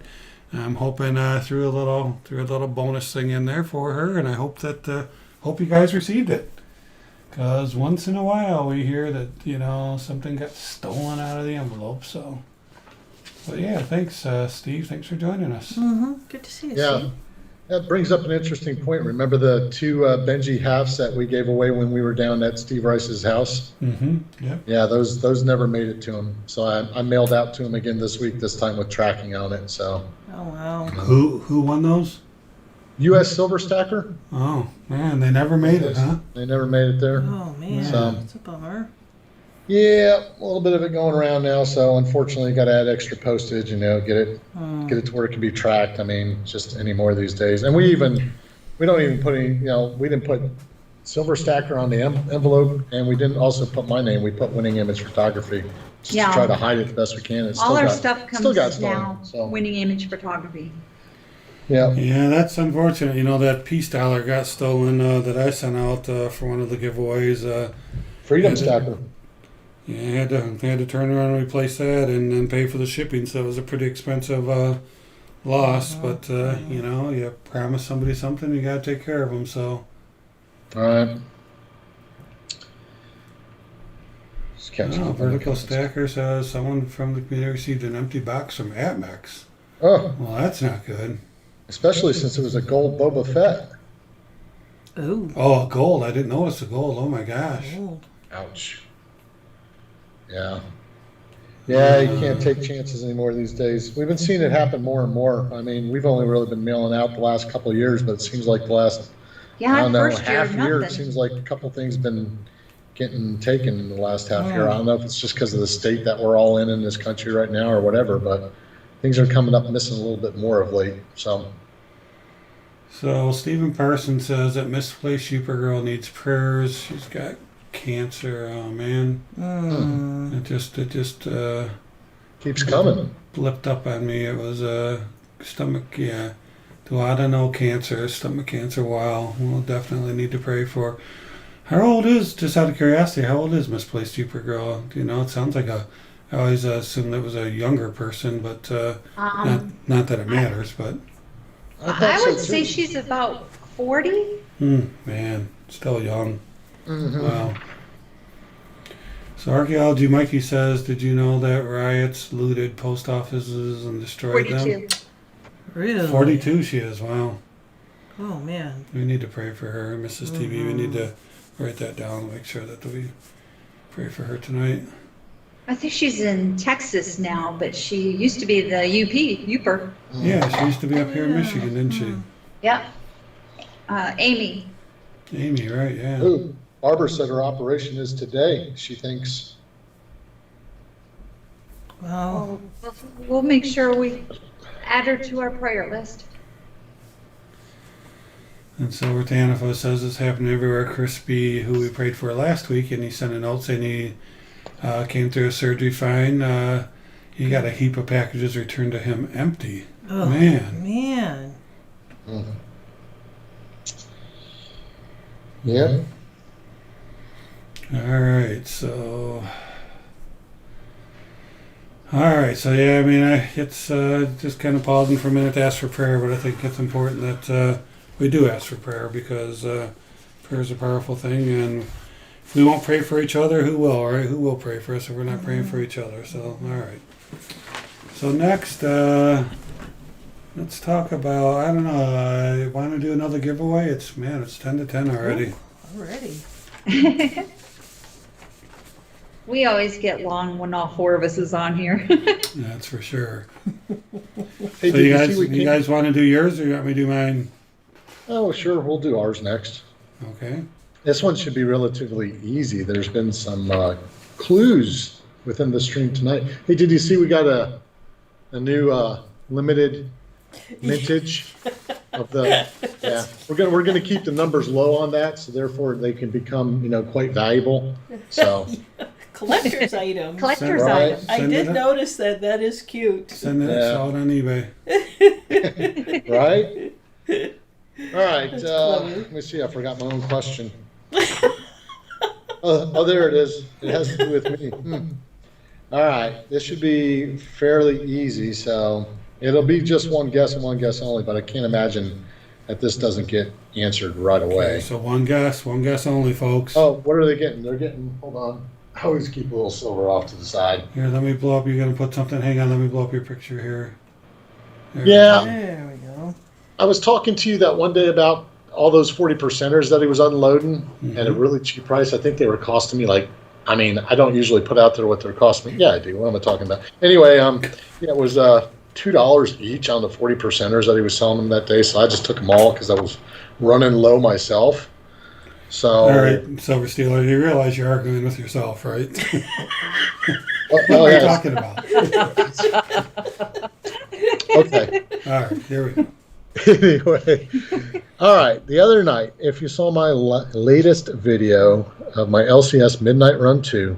I'm hoping threw a little bonus thing in there for her, and I hope you guys received it. Because once in a while we hear that, something got stolen out of the envelope. So, but yeah, thanks, Steve. Thanks for joining us. Good to see you, Yeah. Steve. That brings up an interesting point. Remember the two Benji halves that we gave away when we were down at Steve Rice's house? Yep. Yeah, those never made it to him. So I mailed out to him again this week, this time with tracking on it. So Oh, wow. Who won those? U.S. Silver Stacker, Oh, man, they never made it, huh? they never made it there. Oh, man. So- That's a bummer. Yeah, a little bit of it going around now. So unfortunately, got to add extra postage. Get it to where it can be tracked. I mean, just any more these days. And we don't even put any. We didn't put Silver Stacker on the envelope, and we didn't also put my name. We put Winning Image Photography just Yeah. to try to hide it the best we can. It's All still our got, stuff still got comes stolen. now. So Winning Image Photography. yeah, Yeah, that's unfortunate. That peace dollar got stolen that I sent out for one of the giveaways. Freedom Yeah, Stacker. Yeah, I had to turn around and replace that and then pay for the shipping. So it was a pretty expensive loss. But you promise somebody something, you got to take care of them. So. All right. Just catching up on the Vertical comments. Stacker says someone from the community received an empty box from Atmex. Oh, Well, that's not good. especially since it was a gold Boba Fett. Oh. Oh, gold. I didn't notice the gold. Oh my gosh. Ouch. Yeah. Yeah, you can't take chances anymore these days. We've been seeing it happen more and more. I mean, we've only really been mailing out the last couple of years, but it seems like the last, Yeah, I don't know, first year, half year, it nothing. seems like a couple things been getting taken in the last half year. I don't know if it's just because of the state that we're all in this country right now or whatever, but things are coming up missing a little bit more of late. So Stephen Parsons says that misplaced Supergirl needs prayers. She's got cancer. Oh man, it just Keeps coming. blipped up on me. It was stomach, yeah, duodenal cancer, stomach cancer. Wow, we'll definitely need to pray for. How old is, just out of curiosity, how old is misplaced Supergirl? It sounds like I always assumed it was a younger person, but not that it matters, but thought I so, would too. say she's about 40. man, still young. Mhm. Wow. So Archaeology Mikey says, did you know that riots looted post offices and destroyed 42. them? Really? 42 she is, wow. Oh, man. We need to pray for her. Mrs. TV, we need to write that down, make sure that we pray for her tonight. I think she's in Texas now, but she used to be the Uper. Yeah, she used to be up here in Michigan, didn't she? Yep. Amy. Amy, right, yeah. Ooh, Barbara said her operation is today, she thinks. Well, We'll make sure we add her to our prayer list. And Silver Tanifo says it's happening everywhere. Crispy, who we prayed for last week, and he sent a note saying he came through his surgery fine. He got a heap of packages returned to him empty. oh, Man. Mhm. Yeah. All right, so yeah, I mean, it's just kind of pausing for a minute to ask for prayer, but I think it's important that we do ask for prayer because prayer is a powerful thing, and if we won't pray for each other, who will, right? Who will pray for us if we're not praying for each other? So, all right. So next, let's talk about, I don't know, want to do another giveaway? It's 10 to 10 already. already. We always get long when all four of us is on here. That's for sure. Hey, So did you you see we you guys want to do yours or you want me to do mine? Oh, sure. We'll do ours next. Okay. This one should be relatively easy. There's been some clues within the stream tonight. Hey, did you see we got a new limited mintage of the? Yeah, we're gonna keep the numbers low on that, so therefore they can become quite valuable. So Collector's items. Collector's Right. items. I Send did it up. notice that. That is cute. Send it Yeah. out on eBay. right. All right. That's clever. Let me see. I forgot my own question. Oh, there it is. It has to do with me. All right. This should be fairly easy. So it'll be just one guess and one guess only, but I can't imagine that this doesn't get answered right Okay, away. so one guess only, folks. Oh, what are they getting? They're getting, hold on. I always keep a little silver off to the side. Here, let me blow up. You're gonna put something. Hang on, let me blow up your picture here. There Yeah. There we go. I was talking to you that one day about all those 40 percenters that he was unloading at a really cheap price. I think they were costing me I don't usually put out there what they're costing me. Yeah, I do. What am I talking about? Anyway, it was $2 each on the 40 percenters that he was selling them that day. So I just took them all because I was running low myself. So, All right, Silver Stealer, you realize you're arguing with yourself, right? oh, What are you yes. talking about? Okay. All right, here we go. Anyway, all right. The other night, if you saw my latest video of my LCS Midnight Run 2,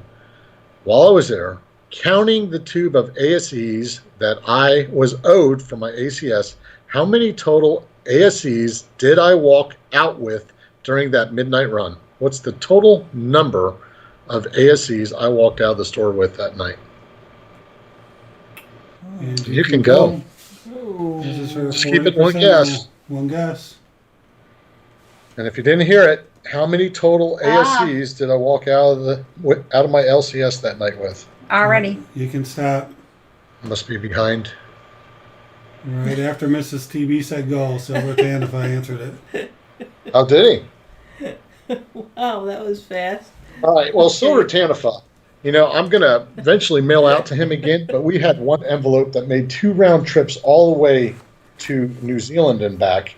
while I was there, counting the tube of ASEs that I was owed for my ACS, how many total ASEs did I walk out with during that midnight run? What's the total number of ASEs I walked out of the store with that night? And You can go. Ooh. This is for Just keep it 40% one guess. One guess. And if you didn't hear it, how many total ASEs did I walk out of my LCS that night with? Already. You can stop Must be behind. right after Mrs. TB said go. Silver Tan if I answered it. How did he? Wow, that was fast. All right. Well, Silver Tanifa, I'm going to eventually mail out to him again, but we had one envelope that made 2 round trips all the way to New Zealand and back.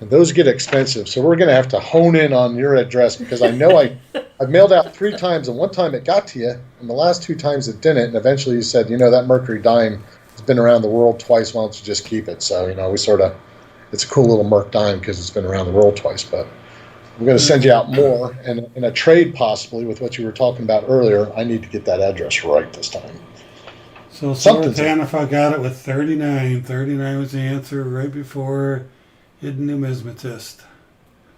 And those get expensive. So we're going to have to hone in on your address because I know I've mailed out 3 times, and one time it got to you, and the last 2 times it didn't. And eventually you said, that Mercury dime has been around the world twice. Why don't you just keep it? So, it's a cool little Merc dime because it's been around the world twice. But we're going to send you out more. And in a trade possibly with what you were talking about earlier, I need to get that address right this time. So Silver Something's Tan if I got it with 39. 39 was the answer right before Hidden Numismatist.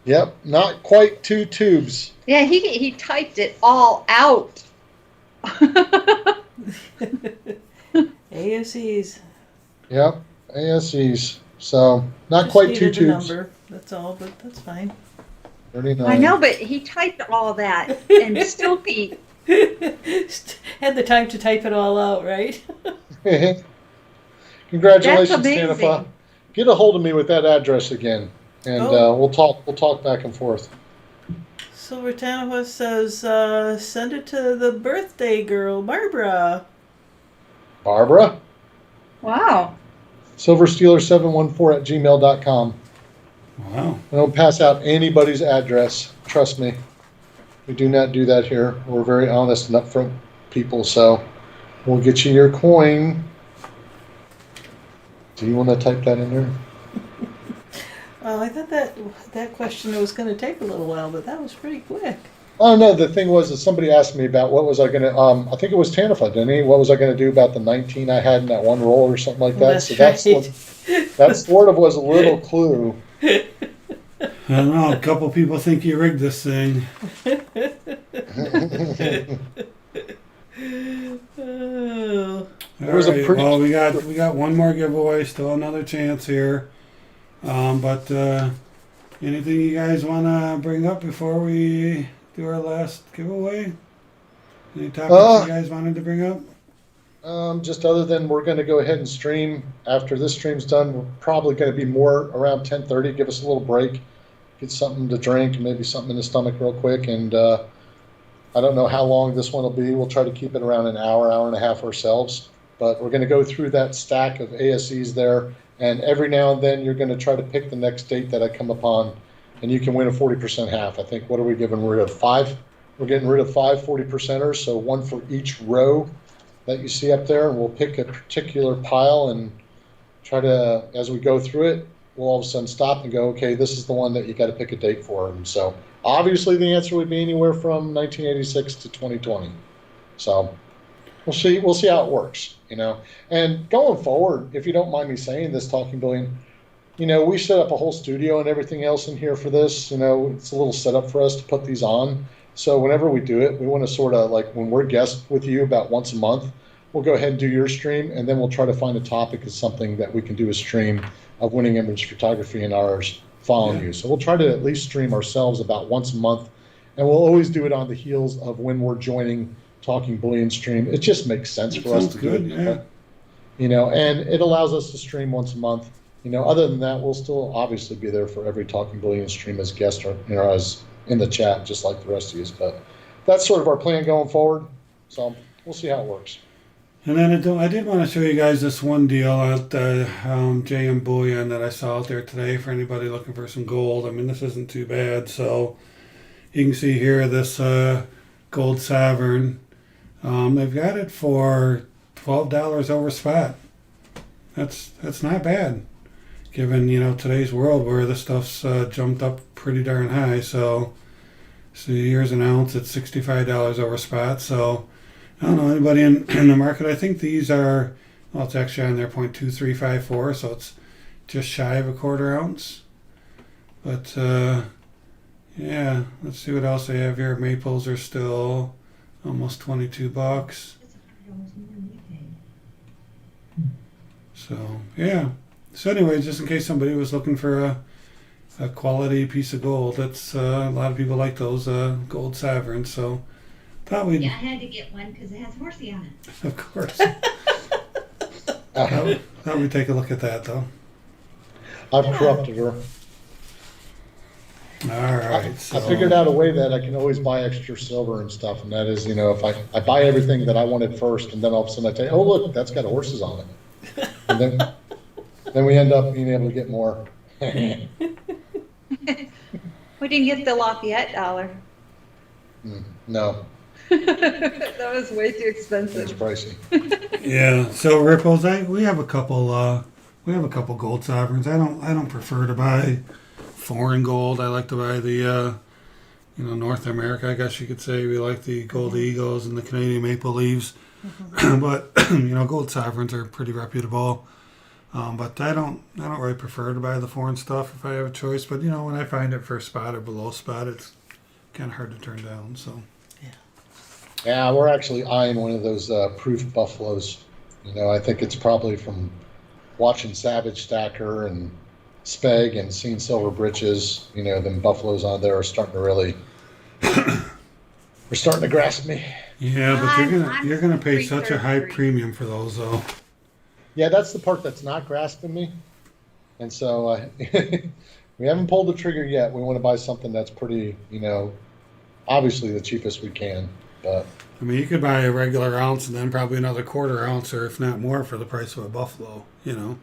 Yep, not quite 2 tubes. Yeah, he typed it all out. ASEs. Yep, ASEs. So not Just quite 2 needed the tubes. number. That's all, but that's fine. 39. I know, but he typed all that and still beat. Had the time to type it all out, right? Congratulations, That's amazing. Tanifa. Get a hold of me with that address again, and Oh. we'll talk back and forth. Silver Tanawa says, send it to the birthday girl, Barbara. Barbara, Wow. silverstealer714@gmail.com. Wow. I don't pass out anybody's address. Trust me. We do not do that here. We're very honest and upfront people. So We'll get you your coin. Do you want to type that in there? I thought that question was going to take a little while, but that was pretty quick. Oh no, the thing was that somebody asked me about what was I going to, I think it was Tanifa, didn't he? What was I going to do about the 19 I had in that one roll or something like Well, that? that's So that's right. that sort of was a little clue. I don't know. A couple people think you rigged this thing. Oh. It was a pretty- Well, we got one more giveaway. Still another chance here. But anything you guys want to bring up before we do our last giveaway? Any topics you guys wanted to bring up? Just other than we're going to go ahead and stream after this stream's done. We're probably going to be more around 10:30. Give us a little break, get something to drink, maybe something in the stomach real quick. And I don't know how long this one will be. We'll try to keep it around an hour, hour and a half ourselves. But we're going to go through that stack of ASEs there. And every now and then you're going to try to pick the next date that I come upon. And you can win a 40% half. I think, what are we giving rid of? 5? We're getting rid of 5 40%ers. So one for each row that you see up there. And we'll pick a particular pile and try to, as we go through it, we'll all of a sudden stop and go, okay, this is the one that you got to pick a date for. And so obviously the answer would be anywhere from 1986 to 2020. So we'll see how it works, you know. And going forward, if you don't mind me saying this, Talking Bullion, you know, we set up a whole studio and everything else in here for this. You know, it's a little setup for us to put these on. So whenever we do it, we want to sort of like when we're guests with you about once a month, we'll go ahead and do your stream, and then we'll try to find a topic of something that we can do a stream of winning image photography and ours following you. So we'll try to at least stream ourselves about once a month, and we'll always do it on the heels of when we're joining Talking Bullion stream. It just makes sense for us to do it. Yeah. You know, and it allows us to stream once a month. You know, other than that, we'll still obviously be there for every Talking Bullion stream as guest or, you know, as in the chat, just like the rest of you. But that's sort of our plan going forward. So we'll see how it works. And then I did want to show you guys this one deal at JM Bullion that I saw out there today for anybody looking for some gold. I mean, this isn't too bad. So you can see here this gold sovereign. They've got it for $12 over spot. That's not bad, given, you know, today's world where this stuff's jumped up pretty darn high. So here's an ounce at $65 over spot. So I don't know anybody in the market. I think these are, well, it's actually on there 0.2354, so it's just shy of a quarter ounce. But yeah, let's see what else they have here. Maples are still almost $22. So yeah. So anyway, just in case somebody was looking for a quality piece of gold, that's a lot of people like those gold sovereigns. So thought we'd. Yeah, I had to get one because it has horsey on it. Of course. Thought we'd take a look at that though. I've corrupted her. All right. So I figured out a way that I can always buy extra silver and stuff, and that is, you know, if I buy everything that I wanted first, and then all of a sudden I tell you, oh look, that's got horses on it, and then we end up being able to get more. We didn't get the Lafayette dollar. No, That was way too it's expensive. pricey. yeah. So ripples, we have a couple. We have a couple gold sovereigns. I don't prefer to buy foreign gold. I like to buy the you know, North America, I guess you could say. We like the gold eagles and the Canadian maple leaves. But you know, gold sovereigns are pretty reputable. But I don't really prefer to buy the foreign stuff if I have a choice. But you know, when I find it for a spot or below spot, it's kind of hard to turn down. So Yeah, we're actually eyeing one of those proof buffaloes. You know, I think it's probably from watching Savage Stacker and Speg and seeing Silver Britches. You know, them buffaloes on there are starting to really, they're starting to grasp me. yeah, but I'm you're gonna pay such a high 333. premium for those though. Yeah, that's the part that's not grasping me. And so we haven't pulled the trigger yet. We want to buy something that's pretty, you know, obviously the cheapest we can. But I mean, you could buy a regular ounce and then probably another quarter ounce, or if not more, for the price of a buffalo. You know.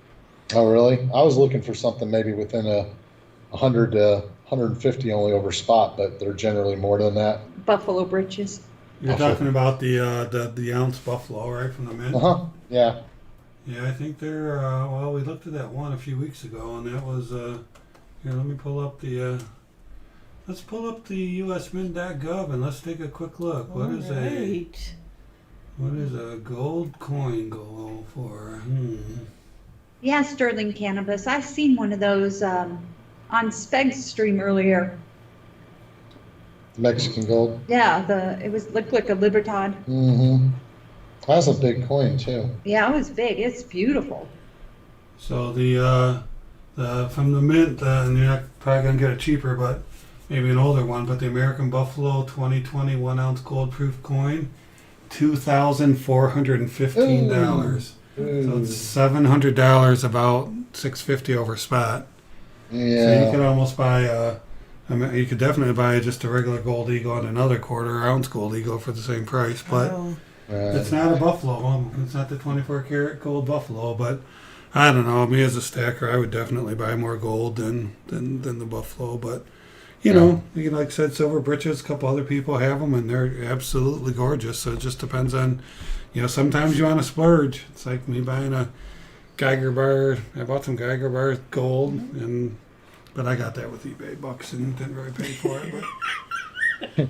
oh, really? I was looking for something maybe within a 100 to 150 only over spot, but they're generally more than that. Buffalo britches. You're Buffalo. talking about the ounce buffalo, right, from the mint? Yeah. Yeah, I think they're. Well, we looked at that one a few weeks ago, and that was. Here, let me pull up the. Let's pull up the USMint.gov and let's take a quick look. What is a gold coin go for? Yeah, sterling cannabis. I seen one of those on Speg's stream earlier. Mexican gold. Yeah, it looked like a Libertad. Mm-hmm. That's a big coin too. Yeah, it was big. It's beautiful. So the from the mint, and you're not probably gonna get it cheaper, but maybe an older one. But the American Buffalo 2020 1 ounce gold proof coin, $2,415. So it's $700, about $650 over spot. Yeah. So you could almost buy you could definitely buy just a regular gold eagle and another quarter ounce gold eagle for the same price, but it's not a buffalo. It's not the 24 karat gold buffalo, but I don't know. Me as a stacker, I would definitely buy more gold than the buffalo. But you know, like I said, silver britches. A couple other people have them, and they're absolutely gorgeous. So it just depends on, sometimes you want to splurge. It's like me buying a Geiger bar. I bought some Geiger bars gold, but I got that with eBay bucks and didn't really pay for it. But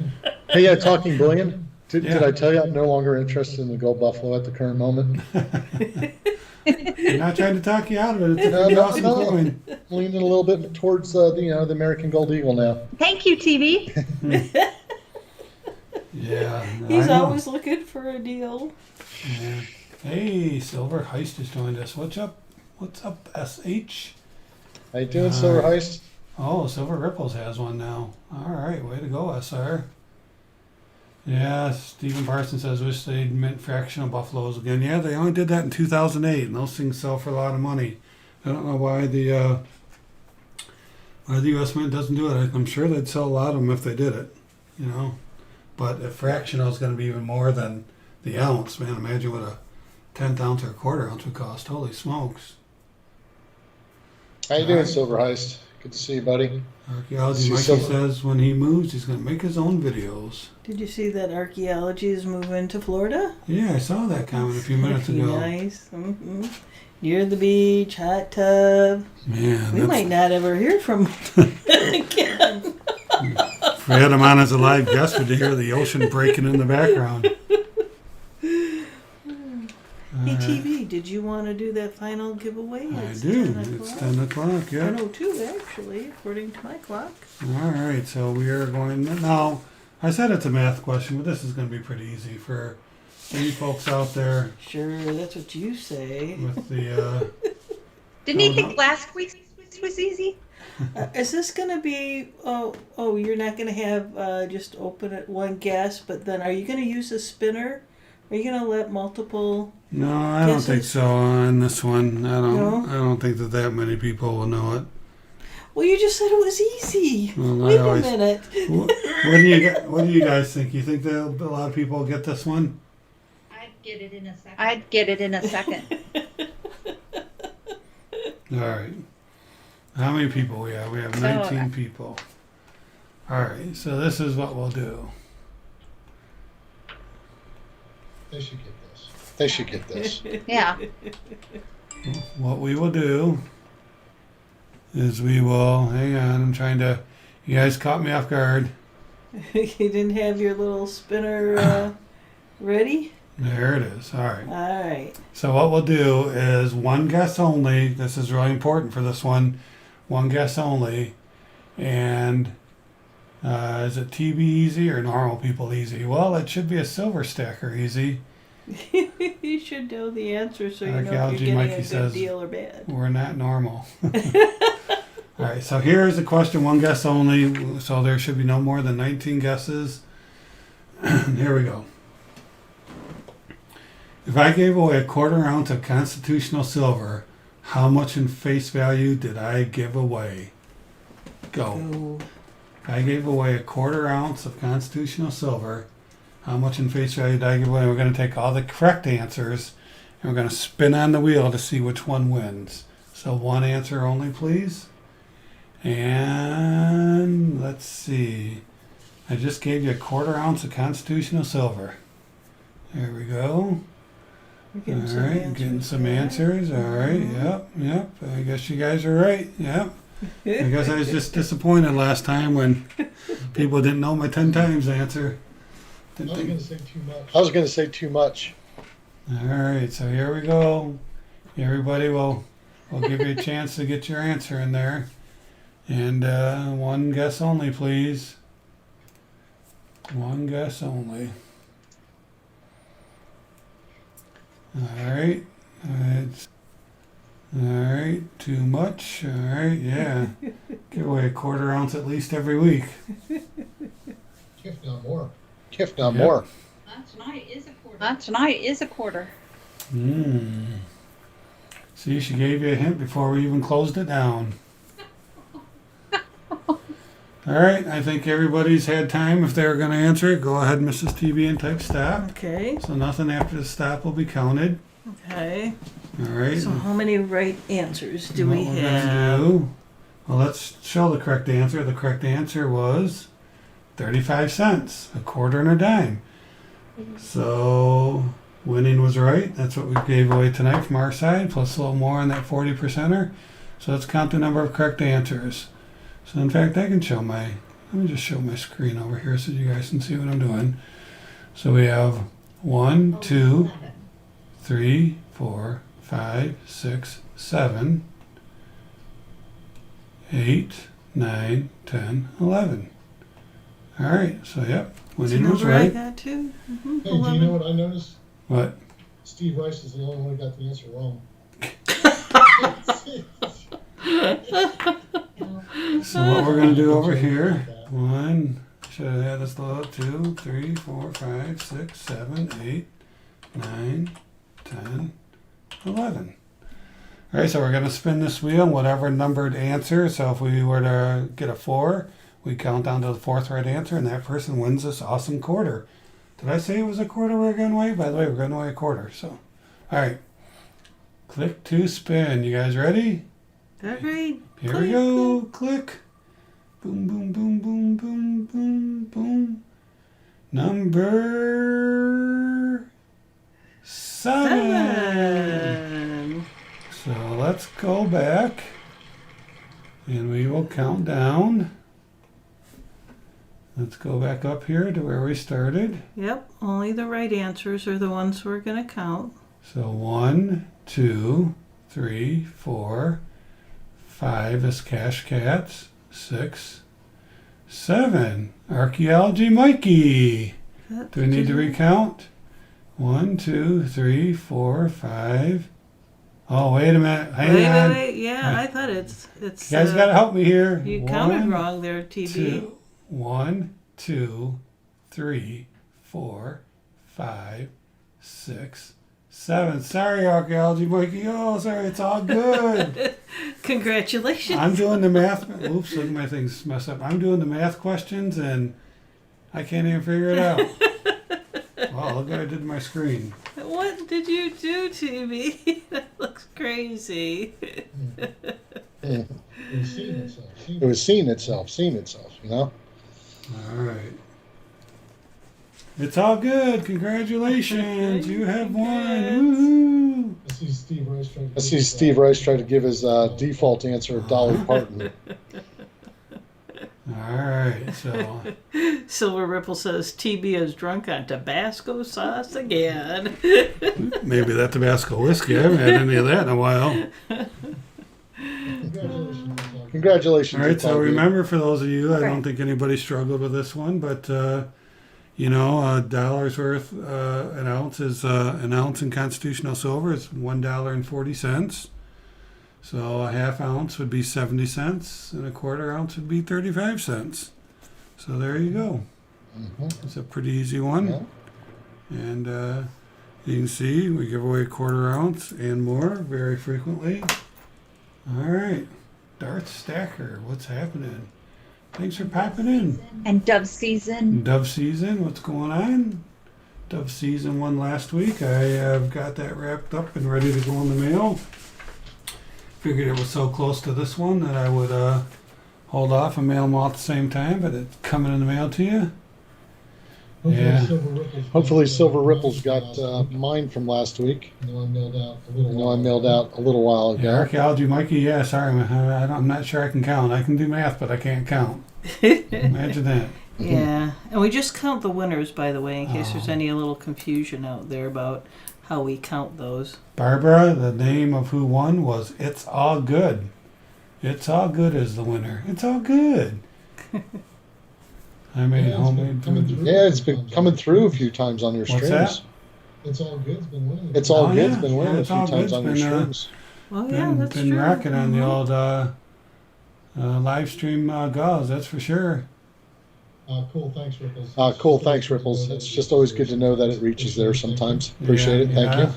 Hey, yeah, Talking Bullion. Did Yeah. I tell you I'm no longer interested in the gold buffalo at the current moment? I'm not trying to talk you out of it. It's a pretty awesome coin. Leaning a little bit towards the American gold eagle now. Thank you, TV. Yeah, He's I know. always looking for a deal. Yeah. Hey, Silver Heist has joined us. What's up? What's up, SH? How you doing, Silver Heist? Oh, Silver Ripples has one now. All right, way to go, SR. Yeah, Stephen Parsons says, wish they'd mint fractional buffaloes again. Yeah, they only did that in 2008, and those things sell for a lot of money. I don't know why the U.S. Mint doesn't do it. I'm sure they'd sell a lot of them if they did it, But if fractional is going to be even more than the ounce, man, imagine what a 10th ounce or a quarter ounce would cost. Holy smokes. How you doing, Silver Heist? Good to see you, buddy. Archaeology See Mikey Silver. says when he moves, he's going to make his own videos. Did you see that archaeology is moving to Florida? Yeah, I saw that comment a few minutes Pretty ago. nice. Near the beach, hot tub. Man, We might not ever hear from him again. if we had him on as a live guest, we'd hear the ocean breaking in the background. Hey, TV, did you want to do that final giveaway? I It's do. 10 It's o'clock. 10 o'clock, yeah. 10:02, actually, according to my clock. All right, so we are going now. I said it's a math question, but this is going to be pretty easy for you folks out there Sure, that's what you say. with the. Didn't you think last week's was easy? Is this going to be, you're not going to have just open it one guess, but then are you going to use a spinner? Are you going to let multiple... No, I don't think Guesses? so on this one. No? I don't think that many people will know it. Well, you just said it was easy. Well, Wait I always- a minute. What do you guys think? You think that a lot of people will get this one? I'd get it in a second. I'd get it in a second. All right. How many people we have? We have 19 people. All right. So this is what we'll do. They should get this. They should get this. Yeah. What we will do is we will hang on. I'm trying to. You guys caught me off guard. You didn't have your little spinner ready? There it is. All right. All right. So what we'll do is one guess only. This is really important for this one. One guess only. And is it TB easy or normal people easy? Well, it should be a silver stacker easy. You should know the answer so you know if you're Archaeology getting Mikey a good says- deal or bad. We're not normal. All right, so here is the question, one guess only. So there should be no more than 19 guesses. Here we go. If I gave away a quarter ounce of constitutional silver, how much in face value did I give away? Go. Oh, If I gave away a quarter ounce of constitutional silver, how much in face value did I give away? We're going to take all the correct answers and we're going to spin on the wheel to see which one wins. So one answer only, please. And let's see. I just gave you a 1/4 ounce of constitutional silver. There we go. We're All right, getting some answers. All right, yep. I guess you guys are right. Yep. I guess I was just disappointed last time when people didn't know my 10 times answer. I was going to say too much. All right, so here we go. Everybody will give you a chance to get your answer in there. And one guess only, please. One guess only. All right. All right, too much. All right, yeah. Give away a 1/4 ounce at least every week. If not more. If not more. Tonight is a quarter. Tonight is a 1/4. See, she gave you a hint before we even closed it down. All right, I think everybody's had time. If they were going to answer it, go ahead, Mrs. TB, and type stop. Okay. So nothing after the stop will be counted. Okay. All right. So how many right answers do What we we're have? gonna do, well, let's show the correct answer. The correct answer was 35 cents, a 1/4 and a dime. So winning was right. That's what we gave away tonight from our side, plus a little more on that 40%er. So let's count the number of correct answers. So in fact, I can show let me just show my screen over here so you guys can see what I'm doing. So we have 1, 2, 3, 4, 5, 6, 7, 8, 9, 10, 11. All right, so yep, winning was Remember I right. got two? Hey, do you know what I noticed? What? Steve Rice is the only one who got the answer wrong. So what we're gonna do over here, should I have this load? 2, 3, 4, 5, 6, 7, 8, 9, 10, 11. All right, so we're gonna spin this wheel and whatever numbered answer. So if we were to get a 4, we count down to the 4th right answer, and that person wins this awesome 1/4. Did I say it was a 1/4 we we're giving away? By the way, we're giving away a 1/4. So, all right, click to spin. You guys ready? All right. Here we go. Click. Boom, boom, boom, boom, boom, boom, boom. Number 7. So let's go back and we will count down. Let's go back up here to where we started. Yep, only the right answers are the ones we're going to count. So 1, 2, 3, 4, 5 is Cash Cats. 6, 7. Archaeology Mikey. Do we need to recount? 1, 2, 3, 4, 5. Oh, wait a minute. Hang on. Wait. Yeah, I thought it's. You guys got to help me here. You 1, counted wrong there, TB. 2, 1, 2, 3, 4, 5, 6, 7. Sorry, Archaeology Mikey. Oh, sorry. It's all good. Congratulations. I'm doing the math. Oops, look at my things messed up. I'm doing the math questions and I can't even figure it out. Wow, look what I did to my screen. What did you do, TB? That looks crazy. It was seeing itself, you know? All right. It's all good. Congratulations. You have won. Woohoo. I see Steve Rice try to give his default answer of Dolly Parton. All right. So Silver Ripple says TB is drunk on Tabasco sauce again. maybe that Tabasco whiskey. I haven't had any of that in a while. Congratulations. All right. So Bobby. remember, for those of you, I Okay. don't think anybody struggled with this one, but you know, $1 worth an ounce is an ounce in constitutional silver is $1.40. So a half ounce would be 70 cents, and a 1/4 ounce would be 35 cents. So there you go. It's a pretty easy one. Yeah. And you can see we give away a 1/4 ounce and more very frequently. All right, Darth Stacker, what's happening? Thanks for popping in. And dove season. Dove season, what's going on? Dove season won last week. I have got that wrapped up and ready to go in the mail. Figured it was so close to this one that I would hold off and mail them all at the same time, but it's coming in the mail to you. Yeah. Hopefully Silver Ripples got mine from last week. I know I mailed out a little while Yeah, ago. archaeology, Mikey. Yeah, sorry, I'm not sure I can count. I can do math, but I can't count. Imagine that. Yeah, and we just count the winners, by the way, in case there's Oh. any little confusion out there about how we count those. Barbara, the name of who won was It's All Good. It's All Good is the winner. It's all good. I made homemade food. Yeah, it's been coming through a few times on your What's streams. that? It's all Oh, good's been winning yeah, a It's few All times Good's on your been, streams. Well, yeah, that's been true. rocking on the Mhm. old live stream gauze, that's for sure. Cool, thanks, Ripples. It's just always good to know that it reaches there sometimes. Appreciate it. Thank you.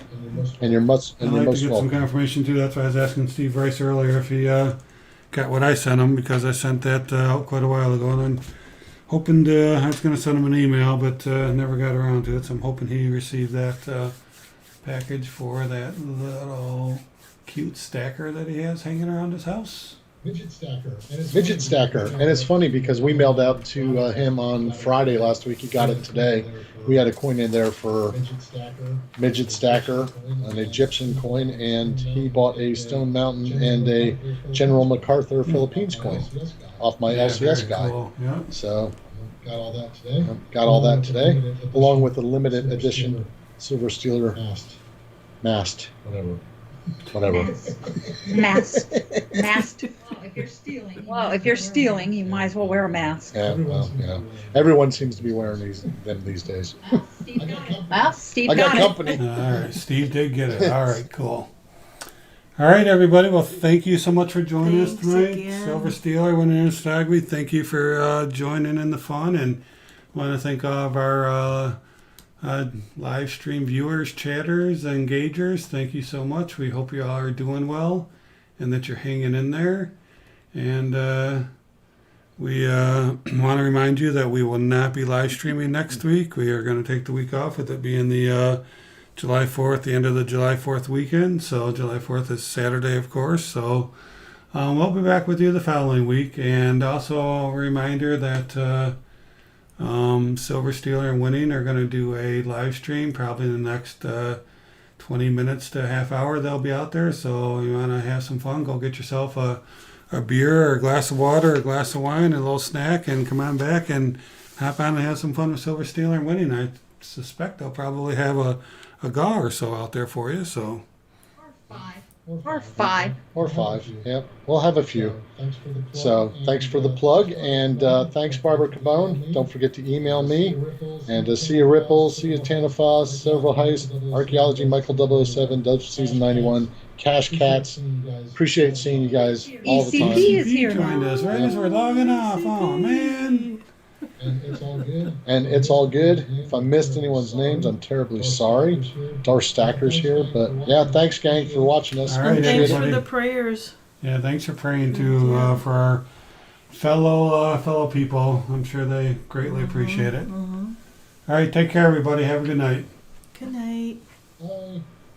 And you're I'd most like to get some welcome. confirmation too. That's why I was asking Steve Rice earlier if he got what I sent him, because I sent that out quite a while ago, and I'm hoping to. I was going to send him an email, but never got around to it. So I'm hoping he received that package for that little cute stacker that he has hanging around his house. Midget Stacker. And it's funny because we mailed out to him on Friday last week. He got it today. We had a coin in there for Midget Stacker, an Egyptian coin, and he bought a Stone Mountain and a General MacArthur Philippines coin off my LCS very guy. Cool. Yeah. So got all that today, along with the limited edition Silver Steeler mast. Whatever. Mask. Mask. Well, if you're stealing. Well, if you're stealing, you might as well wear a mask. Yeah, well, you know, everyone seems to be wearing them these days. Well, Steve got it. Well, Steve I got got it. company. All right, Steve did get it. All right, cool. All right, everybody. Well, thank you so much for joining us Thanks tonight. again. Silver Steeler, winning in Stagby. Thank you for joining in the fun, and want to thank all of our live stream viewers, chatters, engagers. Thank you so much. We hope you all are doing well and that you're hanging in there. And we want to remind you that we will not be live streaming next week. We are going to take the week off, with it being the July 4th, the end of the July 4th weekend. So July 4th is Saturday, of course. So we'll be back with you the following week. And also a reminder that Silver Steeler and Winning are going to do a live stream probably in the next 20 minutes to a half hour. They'll be out there. So you want to have some fun, go get yourself a beer or a glass of water or a glass of wine, a little snack, and come on back and hop on and have some fun with Silver Steeler and Winning. I suspect they'll probably have a GAW or so out there for you. So Or five. Or five. Yep, we'll have a few. So thanks for the plug, and thanks, Barbara Cabone. Don't forget to email me. And see you, Ripples. See you, Tanafa, Silver Heist, Archaeology, Michael 007, Dutch Season 91, Cash Cats. Appreciate seeing you guys all the time. ECP is He here joined now. us right as we're logging off. Oh man. And it's all good. If I missed anyone's names, I'm terribly sorry. Dar Stacker's here, but yeah, thanks, gang, for watching us. All right, And thanks everybody. for the prayers. Yeah, thanks for praying too for our fellow people. I'm sure they greatly appreciate it. Mhm. All right, take care, everybody. Have a good night. Good night. Bye.